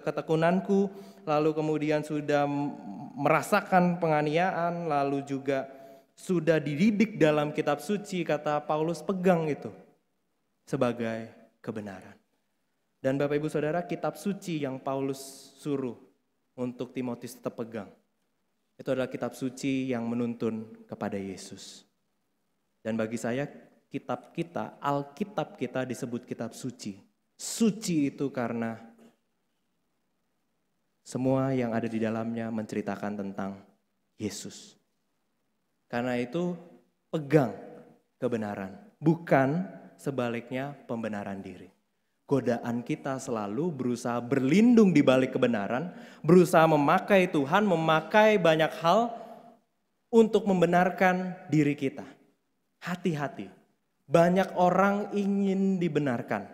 ketekunanku. Lalu kemudian sudah merasakan penganiayaan, lalu juga sudah dididik dalam kitab suci, kata Paulus, pegang itu sebagai kebenaran. Dan Bapak Ibu Saudara, kitab suci yang Paulus suruh untuk Timotius tetap pegang, itu adalah kitab suci yang menuntun kepada Yesus. Dan bagi saya, kitab kita, Alkitab kita disebut kitab suci. Suci itu karena semua yang ada di dalamnya menceritakan tentang Yesus. Karena itu pegang kebenaran, bukan sebaliknya pembenaran diri. Godaan kita selalu berusaha berlindung di balik kebenaran, berusaha memakai Tuhan, memakai banyak hal untuk membenarkan diri kita. Hati-hati, banyak orang ingin dibenarkan,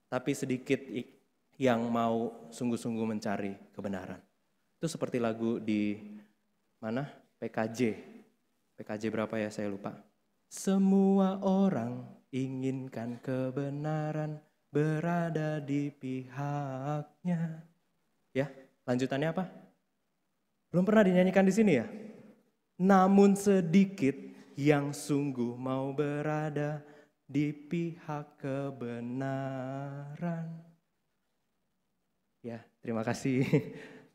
tapi sedikit yang mau sungguh-sungguh mencari kebenaran. Itu seperti lagu di mana? PKJ berapa ya, saya lupa. Semua orang inginkan kebenaran, berada di pihaknya. Ya, lanjutannya apa? Belum pernah dinyanyikan di sini ya? Namun sedikit yang sungguh mau berada di pihak kebenaran. Ya, terima kasih.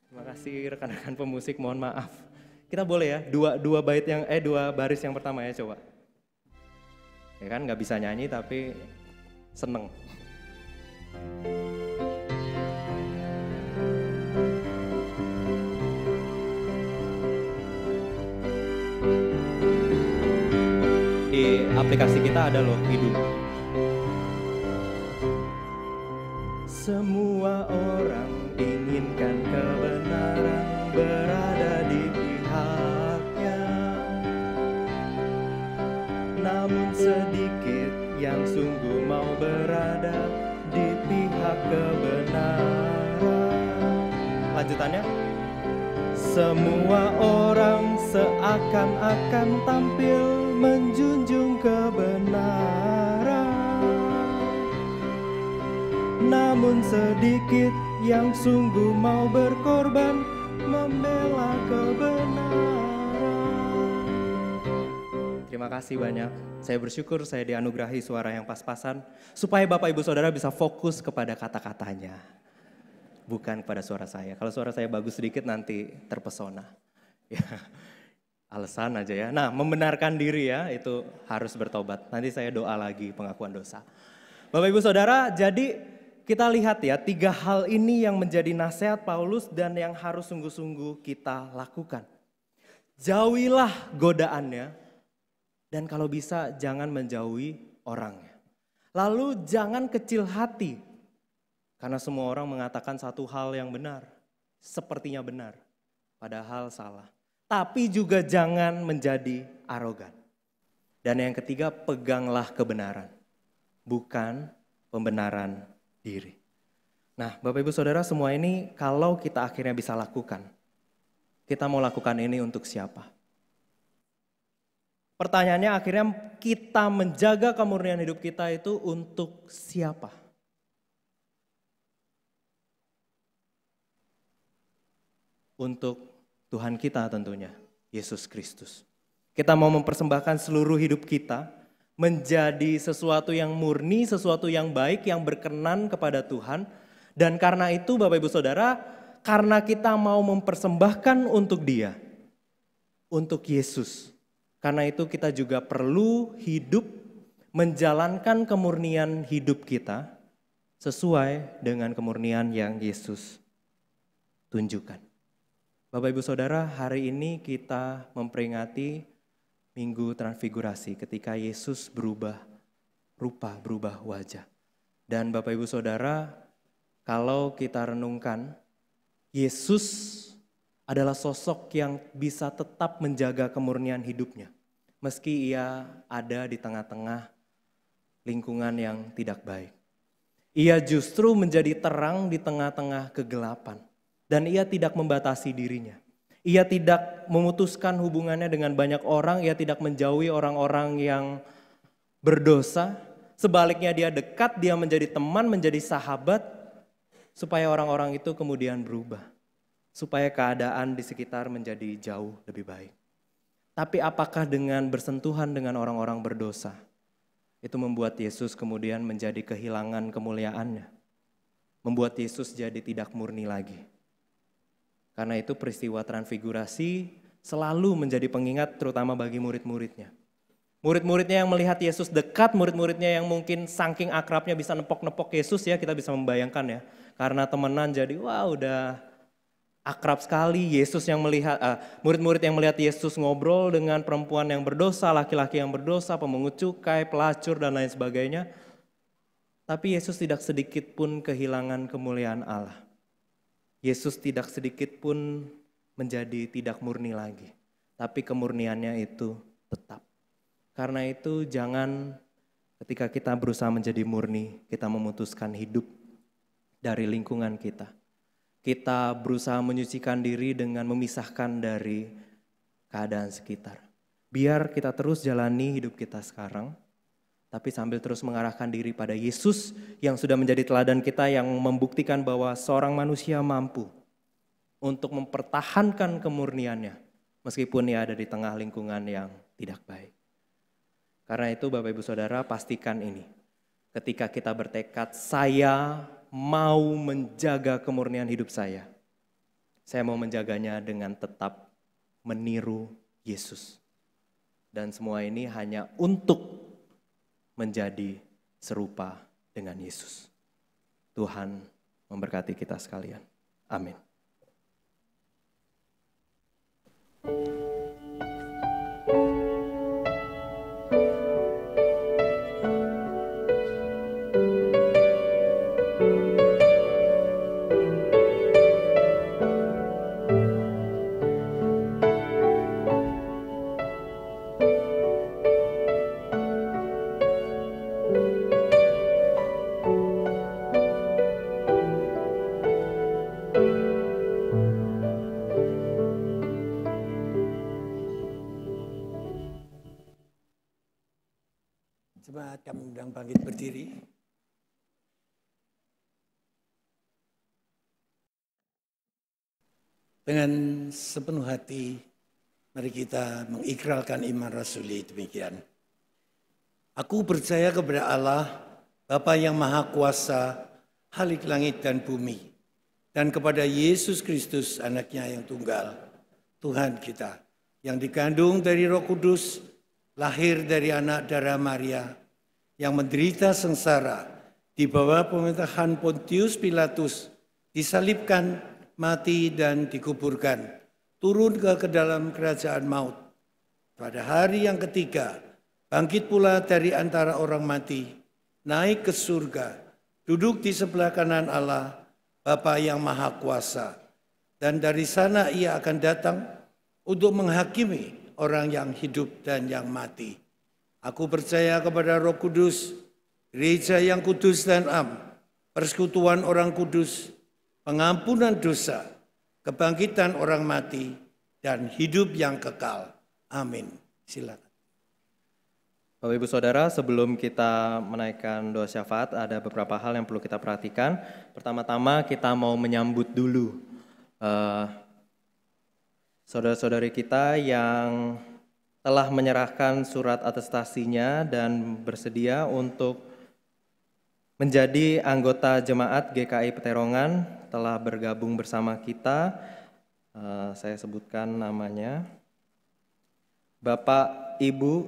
Terima kasih rekan-rekan pemusik, mohon maaf. Kita boleh ya, dua baris yang pertama ya, coba. Ya kan, nggak bisa nyanyi tapi seneng. Di aplikasi kita ada loh, Hidup. Semua orang inginkan kebenaran, berada di pihaknya. Namun sedikit yang sungguh mau berada di pihak kebenaran. Lanjutannya. Semua orang seakan-akan tampil menjunjung kebenaran. Namun sedikit yang sungguh mau berkorban membela kebenaran. Terima kasih banyak. Saya bersyukur saya dianugerahi suara yang pas-pasan supaya Bapak Ibu Saudara bisa fokus kepada kata-katanya, bukan kepada suara saya. Kalau suara saya bagus sedikit nanti terpesona. Ya, alasan aja ya. Nah, membenarkan diri ya, itu harus bertobat. Nanti saya doa lagi pengakuan dosa. Bapak Ibu Saudara, jadi kita lihat ya 3 hal ini yang menjadi nasihat Paulus dan yang harus sungguh-sungguh kita lakukan. Jauhilah godaannya dan kalau bisa jangan menjauhi orangnya. Lalu jangan kecil hati. Karena semua orang mengatakan satu hal yang benar, sepertinya benar, padahal salah. Tapi juga jangan menjadi arogan. Dan yang ketiga, peganglah kebenaran, bukan pembenaran diri. Nah, Bapak Ibu Saudara, semua ini kalau kita akhirnya bisa lakukan, kita mau lakukan ini untuk siapa? Pertanyaannya akhirnya kita menjaga kemurnian hidup kita itu untuk siapa? untuk Tuhan kita tentunya, Yesus Kristus. Kita mau mempersembahkan seluruh hidup kita menjadi sesuatu yang murni, sesuatu yang baik, yang berkenan kepada Tuhan. Dan karena itu Bapak Ibu Saudara, karena kita mau mempersembahkan untuk Dia, untuk Yesus. Karena itu kita juga perlu hidup menjalankan kemurnian hidup kita sesuai dengan kemurnian yang Yesus tunjukkan. Bapak Ibu Saudara, hari ini kita memperingati Minggu Transfigurasi ketika Yesus berubah rupa, berubah wajah. Dan Bapak Ibu Saudara, kalau kita renungkan, Yesus adalah sosok yang bisa tetap menjaga kemurnian hidupnya. Meski ia ada di tengah-tengah lingkungan yang tidak baik. Ia justru menjadi terang di tengah-tengah kegelapan. Dan ia tidak membatasi dirinya. Ia tidak memutuskan hubungannya dengan banyak orang. Ia tidak menjauhi orang-orang yang berdosa. Sebaliknya dia dekat, dia menjadi teman, menjadi sahabat. Supaya orang-orang itu kemudian berubah. Supaya keadaan di sekitar menjadi jauh lebih baik. Tapi apakah dengan bersentuhan dengan orang-orang berdosa, itu membuat Yesus kemudian menjadi kehilangan kemuliaannya. Membuat Yesus jadi tidak murni lagi. Karena itu peristiwa transfigurasi selalu menjadi pengingat terutama bagi murid-muridnya. Murid-muridnya yang melihat Yesus dekat, murid-muridnya yang mungkin saking akrabnya bisa nepok-nepok Yesus ya, kita bisa membayangkan ya. Karena temenan jadi wah udah akrab sekali. Yesus yang melihat, murid-murid yang melihat Yesus ngobrol dengan perempuan yang berdosa, laki-laki yang berdosa, pemungut cukai, pelacur dan lain sebagainya. Tapi Yesus tidak sedikit pun kehilangan kemuliaan Allah. Yesus tidak sedikit pun menjadi tidak murni lagi. Tapi kemurniannya itu tetap. Karena itu jangan ketika kita berusaha menjadi murni, kita memutuskan hidup dari lingkungan kita. Kita berusaha menyucikan diri dengan memisahkan dari keadaan sekitar. Biar kita terus jalani hidup kita sekarang, tapi sambil terus mengarahkan diri pada Yesus yang sudah menjadi teladan kita, yang membuktikan bahwa seorang manusia mampu untuk mempertahankan kemurniannya meskipun ia ada di tengah lingkungan yang tidak baik. Karena itu Bapak Ibu Saudara, pastikan ini. Ketika kita bertekad, saya mau menjaga kemurnian hidup saya mau menjaganya dengan tetap meniru Yesus. Dan semua ini hanya untuk menjadi serupa dengan Yesus. Tuhan memberkati kita sekalian. Amin. Jemaat kami undang bangkit berdiri. Dengan sepenuh hati, mari kita mengikrarkan iman rasuli demikian. Aku percaya kepada Allah, Bapa yang Maha Kuasa, Khalik langit dan bumi, dan kepada Yesus Kristus, anaknya yang tunggal, Tuhan kita, yang dikandung dari Roh Kudus, lahir dari anak darah Maria, yang menderita sengsara di bawah pemerintahan Pontius Pilatus, disalibkan, mati dan dikuburkan, turun ke dalam kerajaan maut. Pada hari yang ketiga, bangkit pula dari antara orang mati, naik ke surga, duduk di sebelah kanan Allah, Bapa yang Maha Kuasa. Dan dari sana ia akan datang untuk menghakimi orang yang hidup dan yang mati. Aku percaya kepada Roh Kudus, gereja yang kudus dan am, persekutuan orang kudus, pengampunan dosa, kebangkitan orang mati, dan hidup yang kekal. Amin. Silakan. Bapak Ibu Saudara, sebelum kita menaikkan doa syafaat, ada beberapa hal yang perlu kita perhatikan. Pertama-tama kita mau menyambut dulu saudara-saudari kita yang telah menyerahkan surat atestasinya dan bersedia untuk menjadi anggota jemaat GKI Peterongan telah bergabung bersama kita. Saya sebutkan namanya. Bapak Ibu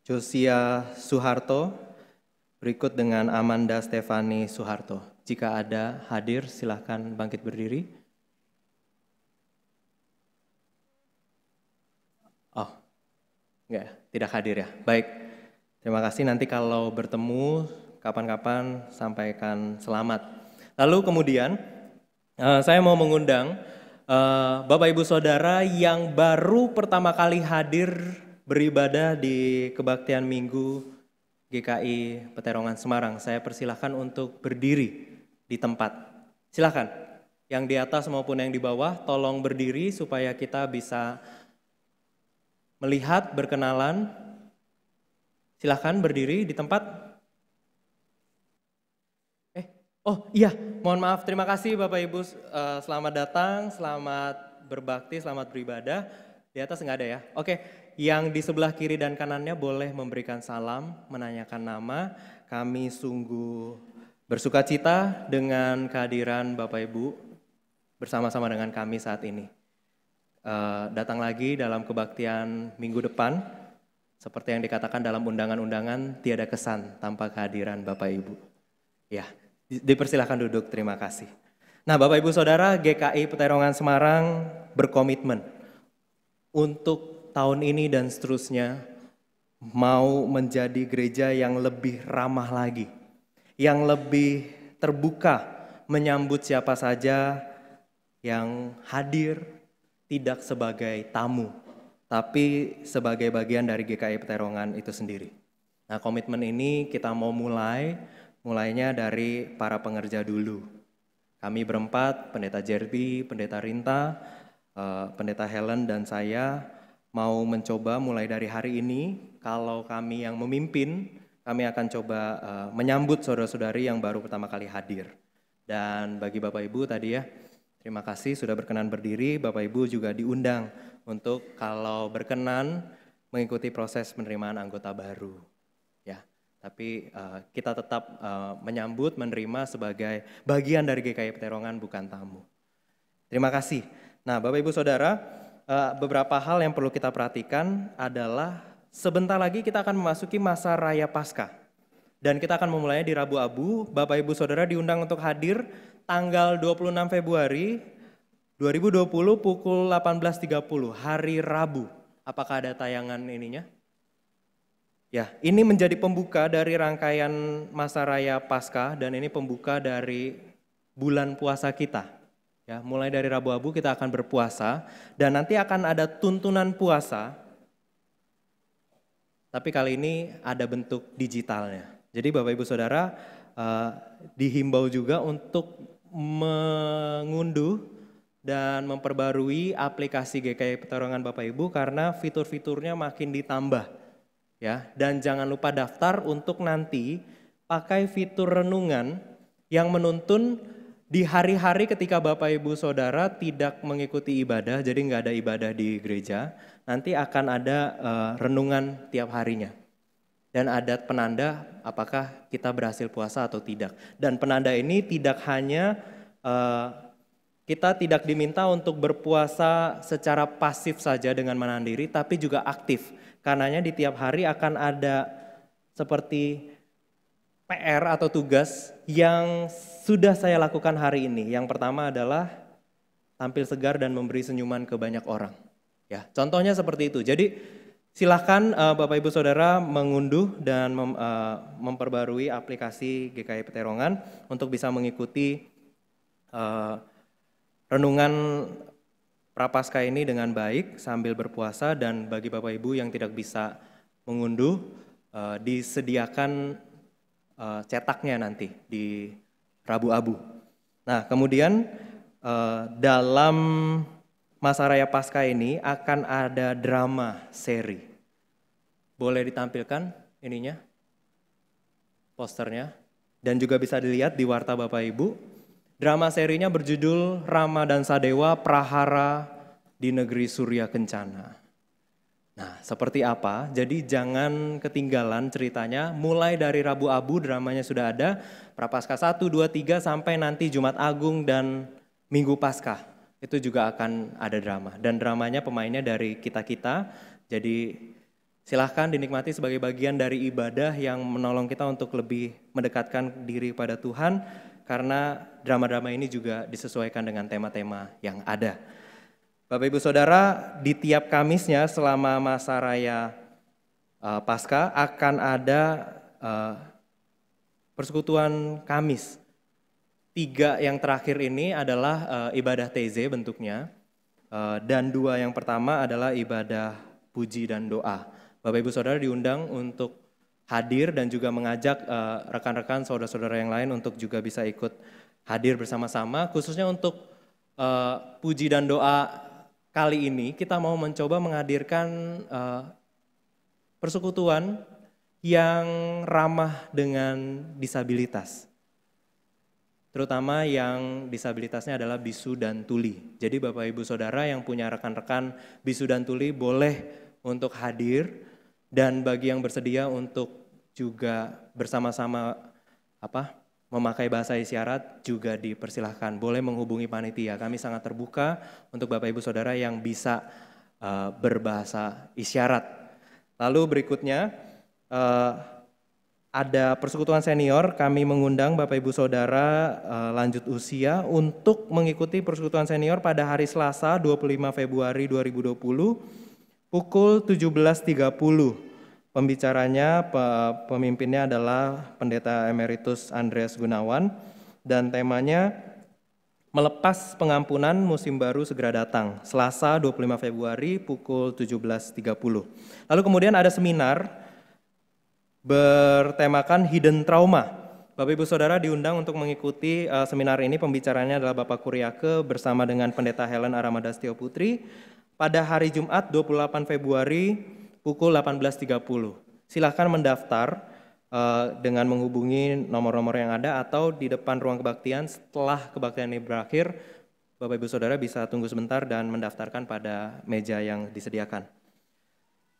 Josia Suharto, berikut dengan Amanda Stefani Suharto. Jika ada hadir, silakan bangkit berdiri. Oh, enggak, tidak hadir ya. Baik, terima kasih. Nanti kalau bertemu, kapan-kapan sampaikan selamat. Lalu kemudian, saya mau mengundang Bapak Ibu Saudara yang baru pertama kali hadir beribadah di kebaktian Minggu GKI Peterongan Semarang. Saya persilahkan untuk berdiri di tempat. Silakan, yang di atas maupun yang di bawah, tolong berdiri supaya kita bisa melihat, berkenalan. Silakan berdiri di tempat. Oh iya, mohon maaf, terima kasih Bapak Ibu, selamat datang, selamat berbakti, selamat beribadah. Di atas enggak ada ya? Oke, yang di sebelah kiri dan kanannya boleh memberikan salam, menanyakan nama. Kami sungguh bersuka cita dengan kehadiran Bapak Ibu bersama-sama dengan kami saat ini. Datang lagi dalam kebaktian minggu depan, seperti yang dikatakan dalam undangan-undangan, tiada kesan tanpa kehadiran Bapak Ibu. Ya. Dipersilahkan duduk, terima kasih. Nah Bapak Ibu Saudara, GKI Peterongan Semarang berkomitmen untuk tahun ini dan seterusnya mau menjadi gereja yang lebih ramah lagi, yang lebih terbuka menyambut siapa saja yang hadir, tidak sebagai tamu, tapi sebagai bagian dari GKI Peterongan itu sendiri. Nah komitmen ini kita mau mulainya dari para pengerja dulu. Kami berempat, Pendeta Jerby, Pendeta Rinta, Pendeta Helen dan saya mau mencoba mulai dari hari ini, kalau kami yang memimpin, kami akan coba menyambut saudara-saudari yang baru pertama kali hadir. Dan bagi Bapak Ibu tadi ya, terima kasih sudah berkenan berdiri. Bapak Ibu juga diundang untuk kalau berkenan mengikuti proses penerimaan anggota baru. Tapi kita tetap menyambut, menerima sebagai bagian dari GKI Peterongan, bukan tamu. Terima kasih. Nah Bapak Ibu Saudara, beberapa hal yang perlu kita perhatikan adalah sebentar lagi kita akan memasuki masa Raya Paskah. Dan kita akan memulainya di Rabu Abu. Bapak Ibu Saudara diundang untuk hadir tanggal 26 Februari 2020 pukul 18.30, hari Rabu. Apakah ada tayangan ininya? Ya, ini menjadi pembuka dari rangkaian masa Raya Paskah dan ini pembuka dari bulan puasa kita. Ya, mulai dari Rabu Abu kita akan berpuasa dan nanti akan ada tuntunan puasa. Tapi kali ini ada bentuk digitalnya. Jadi Bapak Ibu Saudara dihimbau juga untuk mengunduh dan memperbarui aplikasi GKI Peterongan Bapak Ibu karena fitur-fiturnya makin ditambah. Ya, dan jangan lupa daftar untuk nanti pakai fitur renungan yang menuntun di hari-hari ketika Bapak Ibu Saudara tidak mengikuti ibadah, jadi nggak ada ibadah di gereja, nanti akan ada renungan tiap harinya. Dan ada penanda apakah kita berhasil puasa atau tidak. Dan penanda ini tidak hanya kita tidak diminta untuk berpuasa secara pasif saja dengan menahan diri, tapi juga aktif. Karenanya di tiap hari akan ada seperti PR atau tugas yang sudah saya lakukan hari ini. Yang pertama adalah tampil segar dan memberi senyuman ke banyak orang. Ya, contohnya seperti itu. Jadi silahkan Bapak Ibu Saudara mengunduh dan memperbarui aplikasi GKI Peterongan untuk bisa mengikuti renungan Prapaskah ini dengan baik sambil berpuasa, dan bagi Bapak Ibu yang tidak bisa mengunduh disediakan cetaknya nanti di Rabu Abu. Nah kemudian dalam masa Raya Paskah ini akan ada drama seri. Boleh ditampilkan ininya, posternya, dan juga bisa dilihat di warta Bapak Ibu. Drama serinya berjudul Rama dan Sadewa Prahara di negeri surya kencana. Nah, seperti apa? Jadi jangan ketinggalan ceritanya, mulai dari Rabu Abu dramanya sudah ada, Prapaskah 1, 2, 3 sampai nanti Jumat Agung dan Minggu Paskah. Itu juga akan ada drama. Dan dramanya pemainnya dari kita-kita, jadi silahkan dinikmati sebagai bagian dari ibadah yang menolong kita untuk lebih mendekatkan diri pada Tuhan, karena drama-drama ini juga disesuaikan dengan tema-tema yang ada. Bapak Ibu Saudara, di tiap Kamisnya selama masa raya Paskah akan ada persekutuan Kamis. 3 yang terakhir ini adalah ibadah TZ bentuknya, dan 2 yang pertama adalah ibadah puji dan doa. Bapak Ibu Saudara diundang untuk hadir dan juga mengajak rekan-rekan saudara-saudara yang lain untuk juga bisa ikut hadir bersama-sama, khususnya untuk puji dan doa. Kali ini kita mau mencoba menghadirkan persekutuan yang ramah dengan disabilitas. Terutama yang disabilitasnya adalah bisu dan tuli. Jadi Bapak Ibu Saudara yang punya rekan-rekan bisu dan tuli boleh untuk hadir, dan bagi yang bersedia untuk juga bersama-sama memakai bahasa isyarat juga dipersilahkan. Boleh menghubungi panitia. Kami sangat terbuka untuk Bapak Ibu Saudara yang bisa berbahasa isyarat. Lalu berikutnya ada persekutuan senior. Kami mengundang Bapak Ibu Saudara lanjut usia untuk mengikuti persekutuan senior pada hari Selasa 25 Februari 2020 pukul 17.30. Pembicaranya, pemimpinnya adalah Pendeta Emeritus Andreas Gunawan, dan temanya melepas pengampunan musim baru segera datang, Selasa 25 Februari pukul 17.30. Lalu kemudian ada seminar bertemakan Hidden Trauma. Bapak Ibu Saudara diundang untuk mengikuti seminar ini. Pembicaranya adalah Bapak Kuryake bersama dengan Pendeta Helen Aramadastio Putri pada hari Jumat 28 Februari pukul 18.30. Silahkan mendaftar dengan menghubungi nomor-nomor yang ada atau di depan ruang kebaktian. Setelah kebaktian ini berakhir, Bapak Ibu Saudara bisa tunggu sebentar dan mendaftarkan pada meja yang disediakan.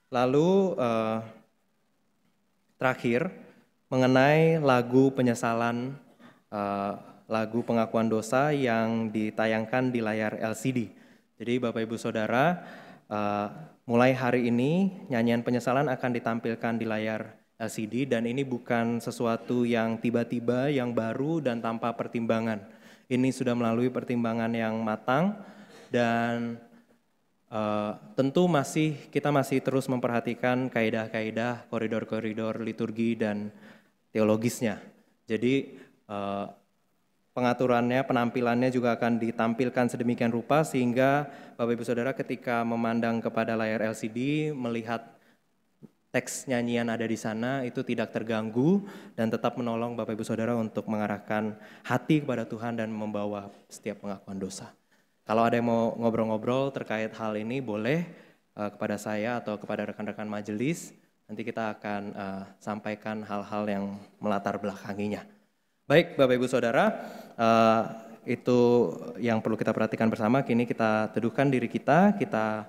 Lalu terakhir mengenai lagu penyesalan, lagu pengakuan dosa yang ditayangkan di layar LCD. Jadi Bapak Ibu Saudara, mulai hari ini nyanyian penyesalan akan ditampilkan di layar LCD, dan ini bukan sesuatu yang tiba-tiba, yang baru dan tanpa pertimbangan. Ini sudah melalui pertimbangan yang matang, dan tentu kita masih terus memperhatikan kaidah-kaidah, koridor-koridor liturgi dan teologisnya. Jadi pengaturannya, penampilannya juga akan ditampilkan sedemikian rupa sehingga Bapak Ibu Saudara ketika memandang kepada layar LCD, melihat teks nyanyian ada di sana, itu tidak terganggu dan tetap menolong Bapak Ibu Saudara untuk mengarahkan hati kepada Tuhan dan membawa setiap pengakuan dosa. Kalau ada yang mau ngobrol-ngobrol terkait hal ini, boleh kepada saya atau kepada rekan-rekan majelis, nanti kita akan sampaikan hal-hal yang melatar belakanginya. Baik Bapak Ibu Saudara, itu yang perlu kita perhatikan bersama. Kini kita teduhkan diri kita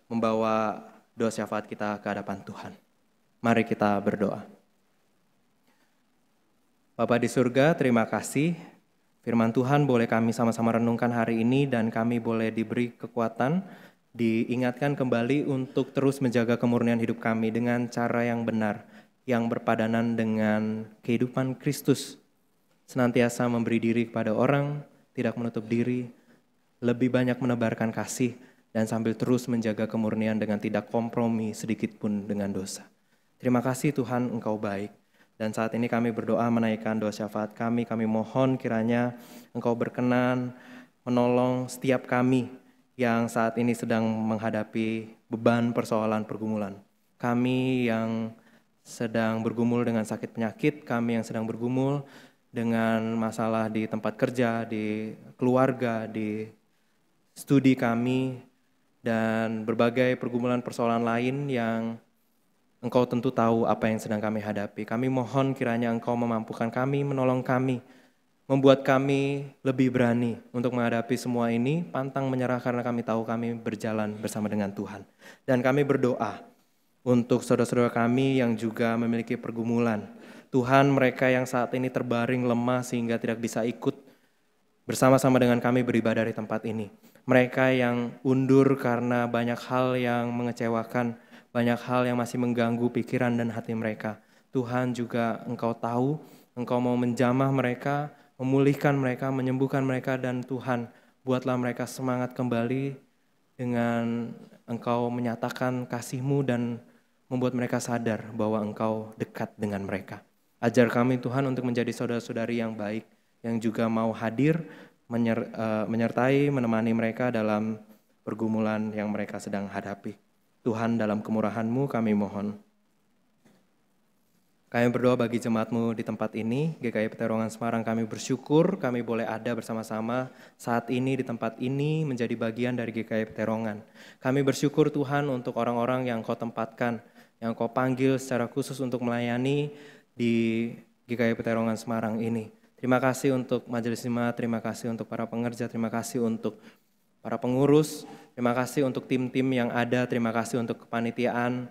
membawa doa syafaat kita ke hadapan Tuhan. Mari kita berdoa. Bapa di surga, terima kasih firman Tuhan boleh kami sama-sama renungkan hari ini, dan kami boleh diberi kekuatan, diingatkan kembali untuk terus menjaga kemurnian hidup kami dengan cara yang benar, yang berpadanan dengan kehidupan Kristus. Senantiasa memberi diri kepada orang, tidak menutup diri, lebih banyak menebarkan kasih, dan sambil terus menjaga kemurnian dengan tidak kompromi sedikit pun dengan dosa. Terima kasih Tuhan, Engkau baik. Dan saat ini kami berdoa menaikkan doa syafaat kami mohon kiranya Engkau berkenan menolong setiap kami yang saat ini sedang menghadapi beban persoalan pergumulan. Kami yang sedang bergumul dengan sakit penyakit, kami yang sedang bergumul dengan masalah di tempat kerja, di keluarga, di studi kami, dan berbagai pergumulan persoalan lain yang Engkau tentu tahu apa yang sedang kami hadapi. Kami mohon kiranya Engkau memampukan kami, menolong kami membuat kami lebih berani untuk menghadapi semua ini, pantang menyerah karena kami tahu kami berjalan bersama dengan Tuhan. Dan kami berdoa untuk saudara-saudara kami yang juga memiliki pergumulan. Tuhan, mereka yang saat ini terbaring lemah sehingga tidak bisa ikut bersama-sama dengan kami beribadah di tempat ini. Mereka yang undur karena banyak hal yang mengecewakan, banyak hal yang masih mengganggu pikiran dan hati mereka. Tuhan juga Engkau tahu, Engkau mau menjamah mereka, memulihkan mereka, menyembuhkan mereka, dan Tuhan, buatlah mereka semangat kembali dengan Engkau menyatakan kasih-Mu dan membuat mereka sadar bahwa Engkau dekat dengan mereka. Ajar kami Tuhan untuk menjadi saudara-saudari yang baik, yang juga mau hadir, menyertai, menemani mereka dalam pergumulan yang mereka sedang hadapi. Tuhan, dalam kemurahan-Mu kami mohon. Kami berdoa bagi jemaat-Mu di tempat ini, GKI Peterongan Semarang. Kami bersyukur kami boleh ada bersama-sama saat ini di tempat ini menjadi bagian dari GKI Peterongan. Kami bersyukur Tuhan untuk orang-orang yang Kau tempatkan, yang Kau panggil secara khusus untuk melayani di GKI Peterongan Semarang ini. Terima kasih untuk Majelis Jemaat, terima kasih untuk para pengerja, terima kasih untuk para pengurus, terima kasih untuk tim-tim yang ada, terima kasih untuk kepanitiaan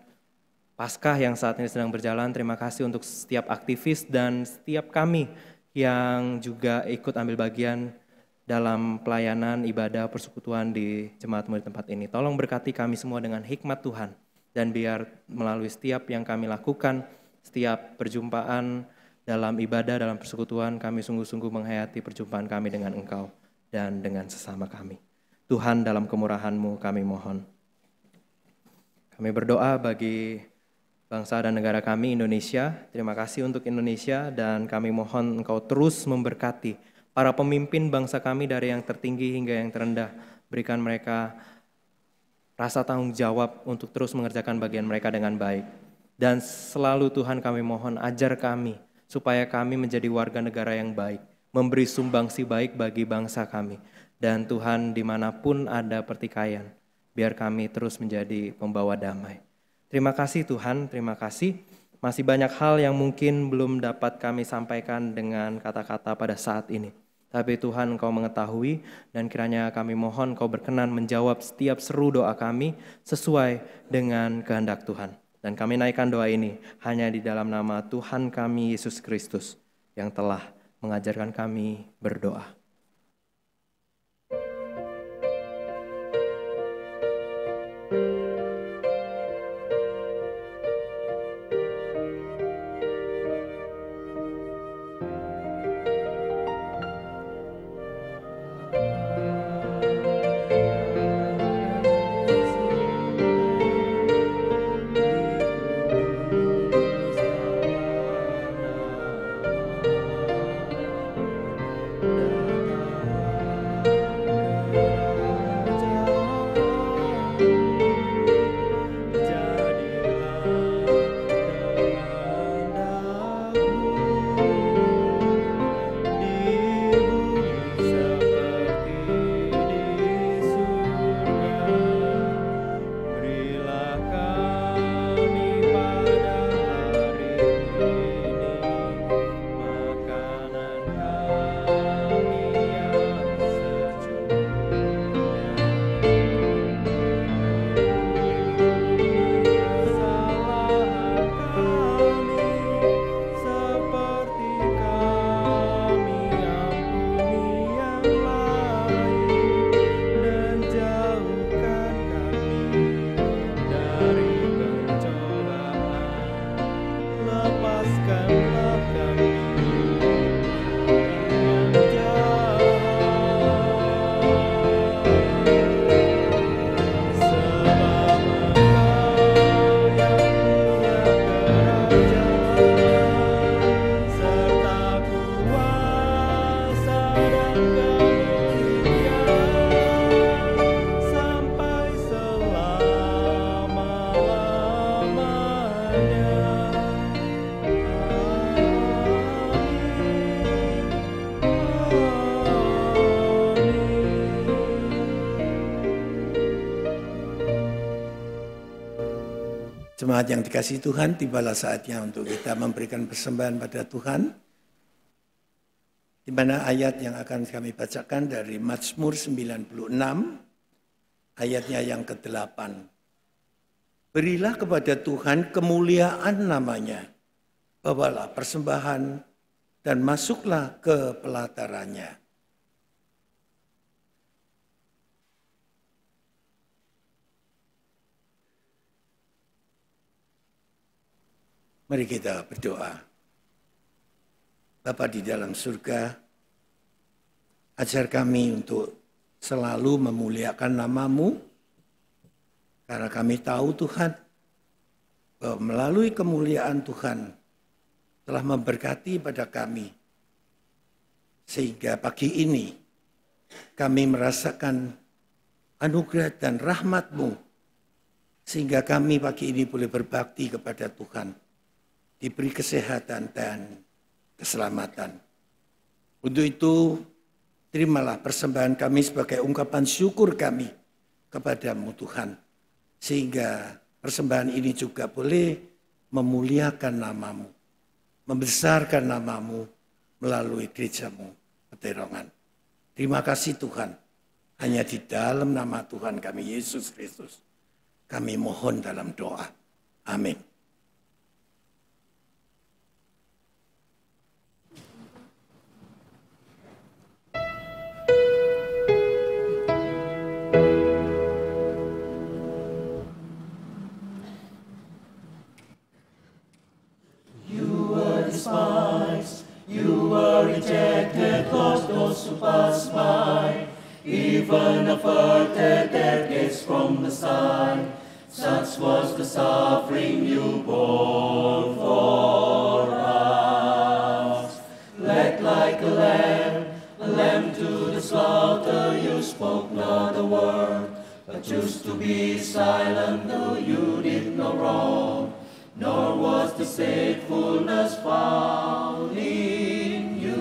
Paskah yang saat ini sedang berjalan. Terima kasih untuk setiap aktivis dan setiap kami yang juga ikut ambil bagian dalam pelayanan ibadah persekutuan di jemaat-Mu di tempat ini. Tolong berkati kami semua dengan hikmat Tuhan, dan biar melalui setiap yang kami lakukan, setiap perjumpaan dalam ibadah, dalam persekutuan, kami sungguh-sungguh menghayati perjumpaan kami dengan Engkau dan dengan sesama kami. Tuhan, dalam kemurahan-Mu kami mohon. Kami berdoa bagi bangsa dan negara kami, Indonesia. Terima kasih untuk Indonesia, dan kami mohon Engkau terus memberkati para pemimpin bangsa kami dari yang tertinggi hingga yang terendah. Berikan mereka rasa tanggung jawab untuk terus mengerjakan bagian mereka dengan baik. Dan selalu Tuhan kami mohon, ajar kami supaya kami menjadi warga negara yang baik, memberi sumbangsi baik bagi bangsa kami. Dan Tuhan, dimanapun ada pertikaian, biar kami terus menjadi pembawa damai. Terima kasih Tuhan, terima kasih. Masih banyak hal yang mungkin belum dapat kami sampaikan dengan kata-kata pada saat ini. Tapi Tuhan, Engkau mengetahui, dan kiranya kami mohon Engkau berkenan menjawab setiap seru doa kami sesuai dengan kehendak Tuhan. Dan kami naikkan doa ini hanya di dalam nama Tuhan kami Yesus Kristus yang telah mengajarkan kami berdoa. Jemaat yang dikasihi Tuhan, tibalah saatnya untuk kita memberikan persembahan pada Tuhan. di mana ayat yang akan kami bacakan dari Mazmur 96, ayatnya yang ke-8. Berilah kepada Tuhan kemuliaan namanya, bawalah persembahan dan masuklah ke pelatarannya. Mari kita berdoa. Bapa di dalam surga, ajar kami untuk selalu memuliakan nama-Mu, karena kami tahu Tuhan, bahwa melalui kemuliaan Tuhan telah memberkati pada kami. Sehingga pagi ini kami merasakan anugerah dan rahmat-Mu, sehingga kami pagi ini boleh berbakti kepada Tuhan, diberi kesehatan dan keselamatan. Untuk itu, terimalah persembahan kami sebagai ungkapan syukur kami kepada-Mu Tuhan. Sehingga persembahan ini juga boleh memuliakan nama-Mu, membesarkan nama-Mu melalui gereja-Mu Peterongan. Terima kasih Tuhan, hanya di dalam nama Tuhan kami Yesus Kristus, kami mohon dalam doa. Amin. You were rejected, lost those who pass by, even averted their gaze from the sight. Such was the suffering you bore for us. Led like a lamb to the slaughter, you spoke not a word, but chose to be silent, though you did no wrong. Nor was the faithfulness found in you.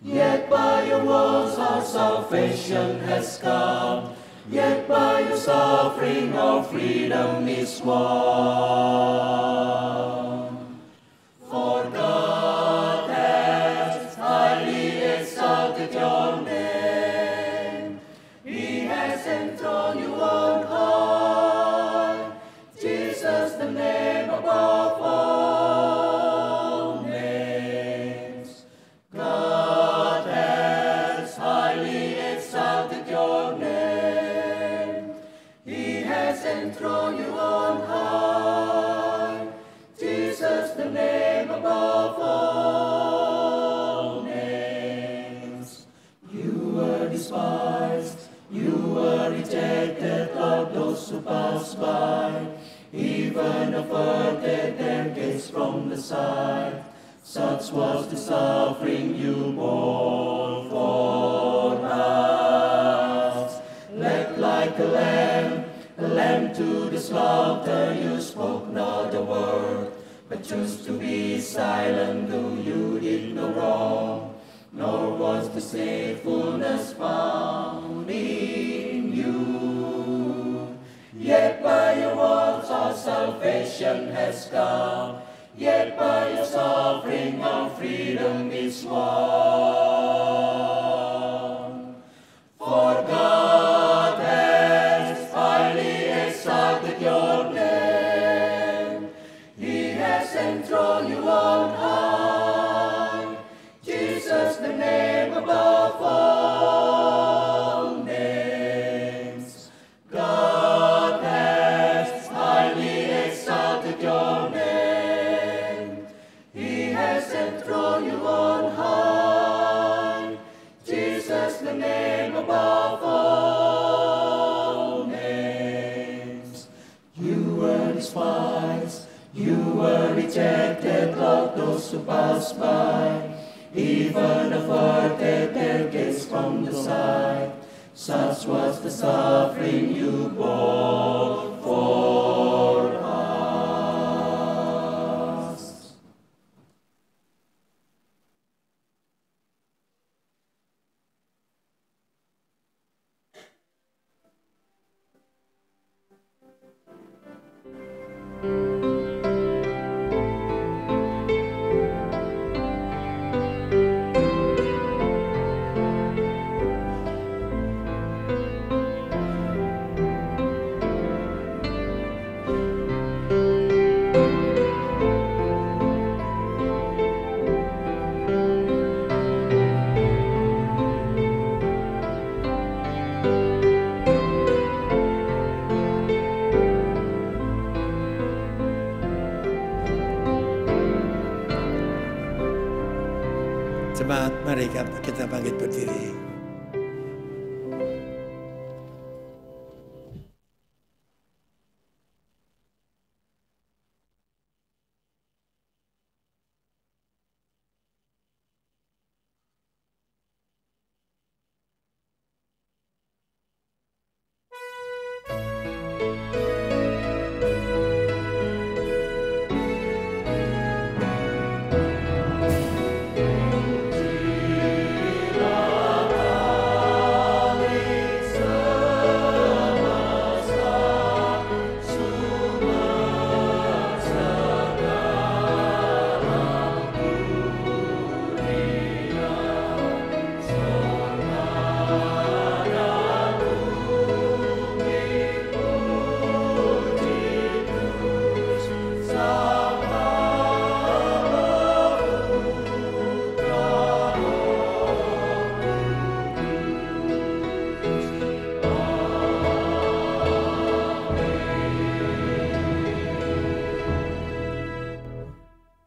Yet by your wounds our salvation has come. Yet by your suffering our freedom is won. For God has highly exalted your name. He has enthroned you on high. Jesus, the name above all names. God has highly exalted your name. He has enthroned you on high. Jesus, the name above all names. You were despised, you were rejected, Lord, those who pass by, even averted their gaze from the sight. Such was the suffering you bore for us. Led like a lamb to the slaughter, you spoke not a word, but chose to be silent, though you did no wrong. Nor was the faithfulness found in you. Yet by your words our salvation has come. Yet by your suffering our freedom is won. For God has highly exalted your name. He has enthroned you on high. Jesus, the name above all names. God has highly exalted your name. He has enthroned you on high. Jesus, the name above all names. You were despised, you were rejected, Lord, those who pass by, even averted their gaze from the sight. Such was the suffering you bore for us. Jemaat, mari kita bangkit berdiri.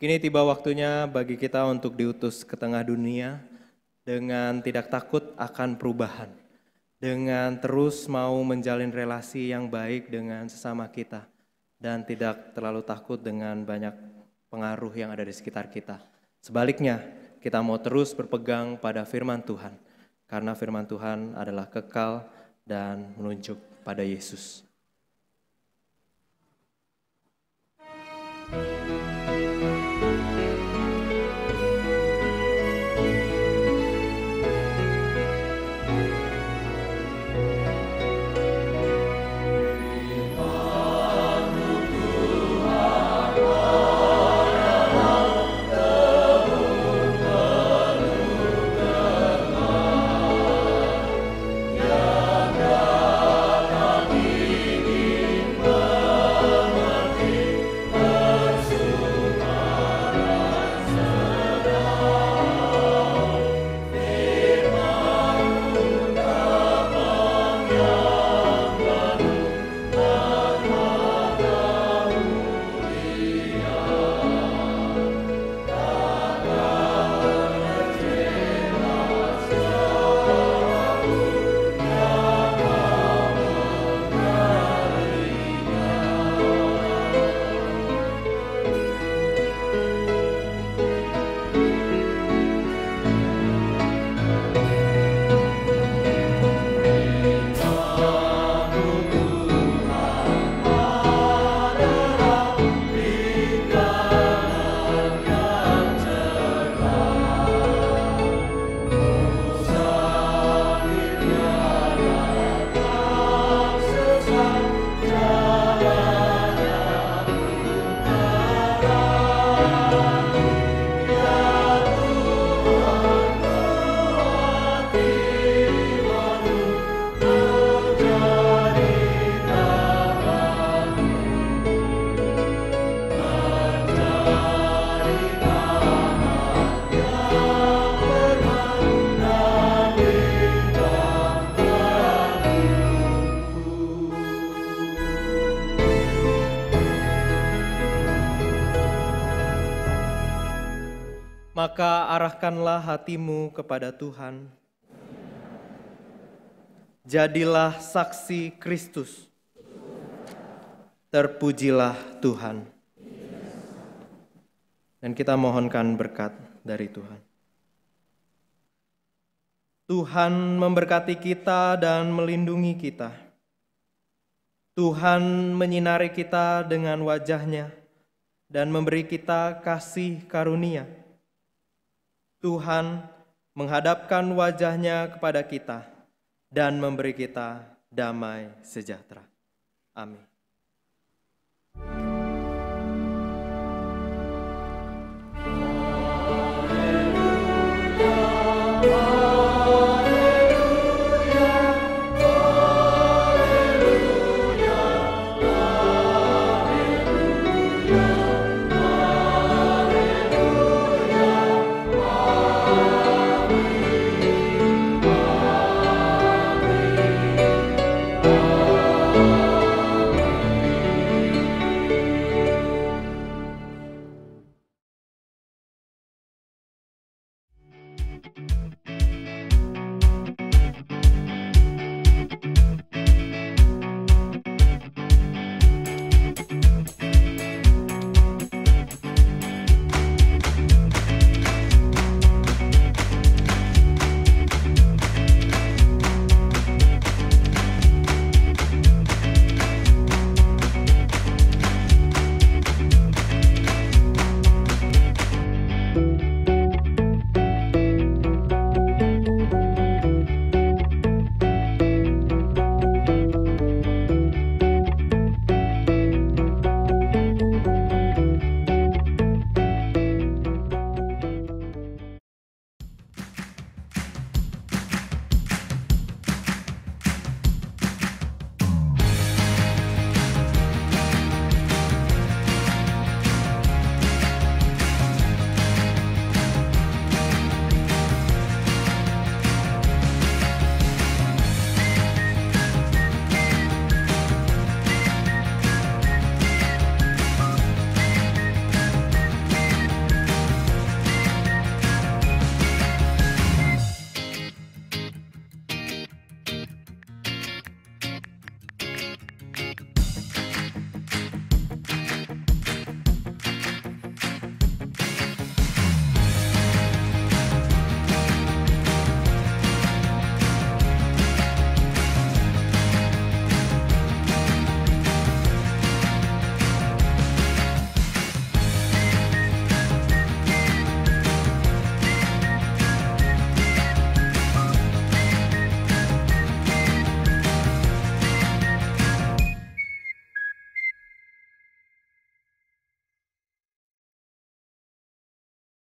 Kini tiba waktunya bagi kita untuk diutus ke tengah dunia dengan tidak takut akan perubahan, dengan terus mau menjalin relasi yang baik dengan sesama kita, dan tidak terlalu takut dengan banyak pengaruh yang ada di sekitar kita. Sebaliknya, kita mau terus berpegang pada firman Tuhan, karena firman Tuhan adalah kekal dan menunjuk pada Yesus. Maka arahkanlah hatimu kepada Tuhan. Jadilah saksi Kristus. Terpujilah Tuhan. Dan kita mohonkan berkat dari Tuhan. Tuhan memberkati kita dan melindungi kita. Tuhan menyinari kita dengan wajah-Nya dan memberi kita kasih karunia. Tuhan menghadapkan wajah-Nya kepada kita dan memberi kita damai sejahtera. Amin. Haleluya,